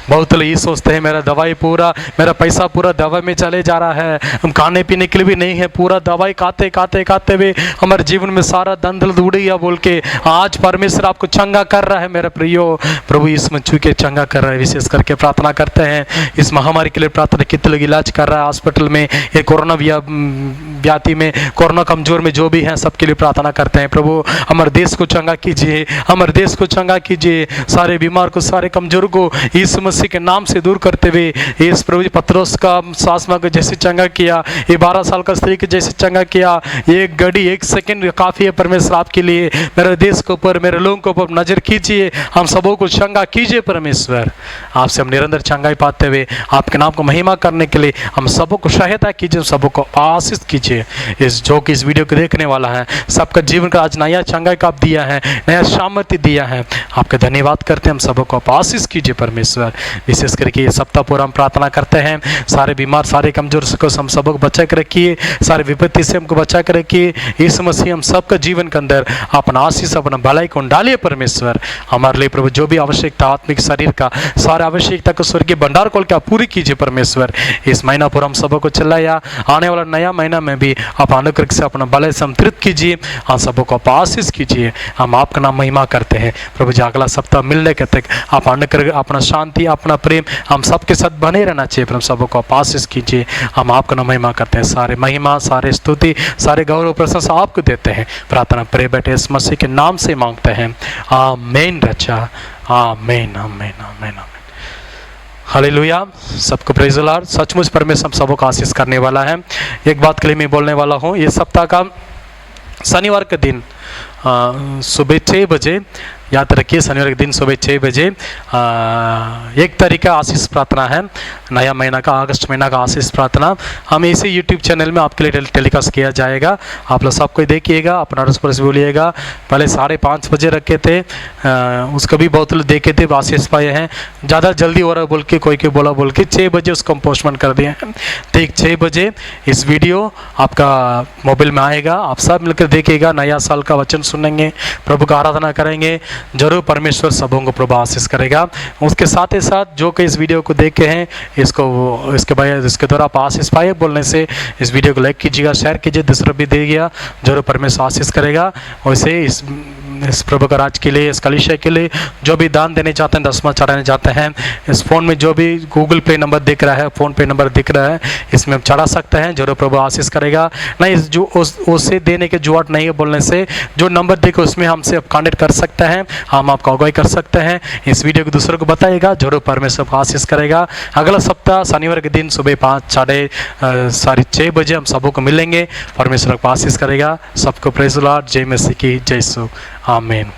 बहुत लोग ये सोचते हैं मेरा दवाई पूरा, मेरा पैसा पूरा दवा में चले जा रहा है, हम खाने पीने के लिए भी नहीं है, पूरा दवाई खाते खाते खाते हुए हमारे जीवन में सारा धन दौलत उड़ गया बोल के। आज परमेश्वर आपको चंगा कर रहा है मेरे प्रियो। प्रभु इसमें छू के चंगा कर रहा है। विशेष करके प्रार्थना करते हैं इस महामारी के लिए, प्रार्थना कितने लोग इलाज कर रहा है हॉस्पिटल में, ये कोरोना व्याधि में, कोरोना कमजोर में जो भी हैं सबके लिए प्रार्थना करते हैं। प्रभु हमारे देश को चंगा कीजिए, हमारे देश को चंगा कीजिए, सारे बीमार को, सारे कमजोर को यीशु मसीह के नाम से दूर करते हुए। इस प्रभु जी पत्रोस का सास माँ को जैसे चंगा किया, ये 12 साल का स्त्री के जैसे चंगा किया, एक घड़ी एक सेकंड काफ़ी है परमेश्वर आपके लिए। मेरे देश के ऊपर, मेरे लोगों के ऊपर नजर कीजिए, हम सबों को चंगा कीजिए परमेश्वर। आपसे हम निरंतर चंगाई पाते हुए आपके नाम को महिमा करने के लिए हम सबों को सहायता कीजिए, सबों को आशीष कीजिए। इस जो कि इस वीडियो को देखने वाला है सबका जीवन का आज नया चंगाई का आप दिया है, नया सामर्थ्य दिया है, आपका धन्यवाद करते हैं। हम सबों को आप आशीष कीजिए परमेश्वर। विशेष करके ये सप्ताह पूरा हम प्रार्थना करते हैं, सारे बीमार, सारे कमजोर को हम सबको बचा कर रखिए, सारे विपत्ति से हमको बचा कर रखिए। इस मसीह हम सबका जीवन के अंदर अपना आशीष, अपना भलाई को डालिए परमेश्वर। हमारे लिए प्रभु जो भी आवश्यकता आत्मिक शरीर का, सारे आवश्यकता को स्वर्गीय भंडार खोल के आप पूरी कीजिए परमेश्वर। इस महीना पूरा हम सबों को चलाया, आने वाला नया महीना में भी आप अनुग्रह से अपना भलाई संतृप्त कीजिए, हम सबों को आप आशीष कीजिए। हम आपका नाम महिमा करते हैं प्रभु जी। अगला सप्ताह मिलने के तक आप अनुग्रह, अपना शांति, अपना प्रेम हम सबके साथ बने रहना चाहिए। हम सबों को आप आशीष कीजिए, हम आपका नाम महिमा करते हैं। सारे महिमा, सारे स्तुति, सारे गौरव प्रशंसा आपको देते हैं। प्रार्थना प्रे बेटे इस मसीह के नाम से मांगते हैं, आमीन रचा, आमीन आमीन आमीन आमीन। हालेलुया, सबको प्रेज़ द लॉर्ड। सचमुच परमेश्वर हम सबों का आशीष करने वाला है। एक बात के लिए मैं बोलने वाला हूँ, ये सप्ताह का शनिवार के दिन सुबह 6 बजे, याद रखिए शनिवार के दिन सुबह 6 बजे 1 तारीख का आशीष प्रार्थना है, नया महीना का, अगस्त महीना का आशीष प्रार्थना हम इसी यूट्यूब चैनल में आपके लिए टेलीकास्ट किया जाएगा। आप लोग सबको देखिएगा, अपना अड़ोस पड़ोस बोलिएगा। पहले 5:30 बजे रखे थे, उसको भी बहुत लोग देखे थे, आशीष पाए हैं। ज़्यादा जल्दी हो रहा बोल के कोई बोला बोल के 6 बजे उसको हम पोस्टपोन कर दिए हैं। ठीक 6 बजे इस वीडियो आपका मोबाइल में आएगा, आप सब मिलकर देखिएगा। नया साल का का वचन सुनेंगे, प्रभु का आराधना करेंगे, जरूर परमेश्वर सबों को प्रभु आशीष करेगा। उसके साथ ही साथ जो कि इस वीडियो को देखे हैं, इसके द्वारा आप आशीष पाए बोलने से इस वीडियो को लाइक कीजिएगा, शेयर कीजिए, दूसरों भी दीजिएगा, जरूर परमेश्वर आशीष करेगा। वैसे इस प्रभु का राज के लिए, इस कलीसिया के लिए जो भी दान देने चाहते हैं, दसवां चढ़ाने चाहते हैं, इस फ़ोन में जो भी गूगल पे नंबर दिख रहा है, फ़ोन पे नंबर दिख रहा है, इसमें हम चढ़ा सकते हैं, जरूर प्रभु आशीष करेगा। नहीं जो उससे देने के जुआट नहीं है बोलने से, जो नंबर दिखे उसमें हमसे आप कॉन्टेक्ट कर सकते हैं, हम आपको अगुवाई कर सकते हैं। इस वीडियो को दूसरों को बताइएगा, जरूर परमेश्वर को आशीष करेगा। अगला सप्ताह शनिवार के दिन सुबह 5:30 बजे हम सबों को मिलेंगे। परमेश्वर को आशीष करेगा। सबको प्रेज़ द लॉर्ड। जय मसीह की जय यीशु। आमीन।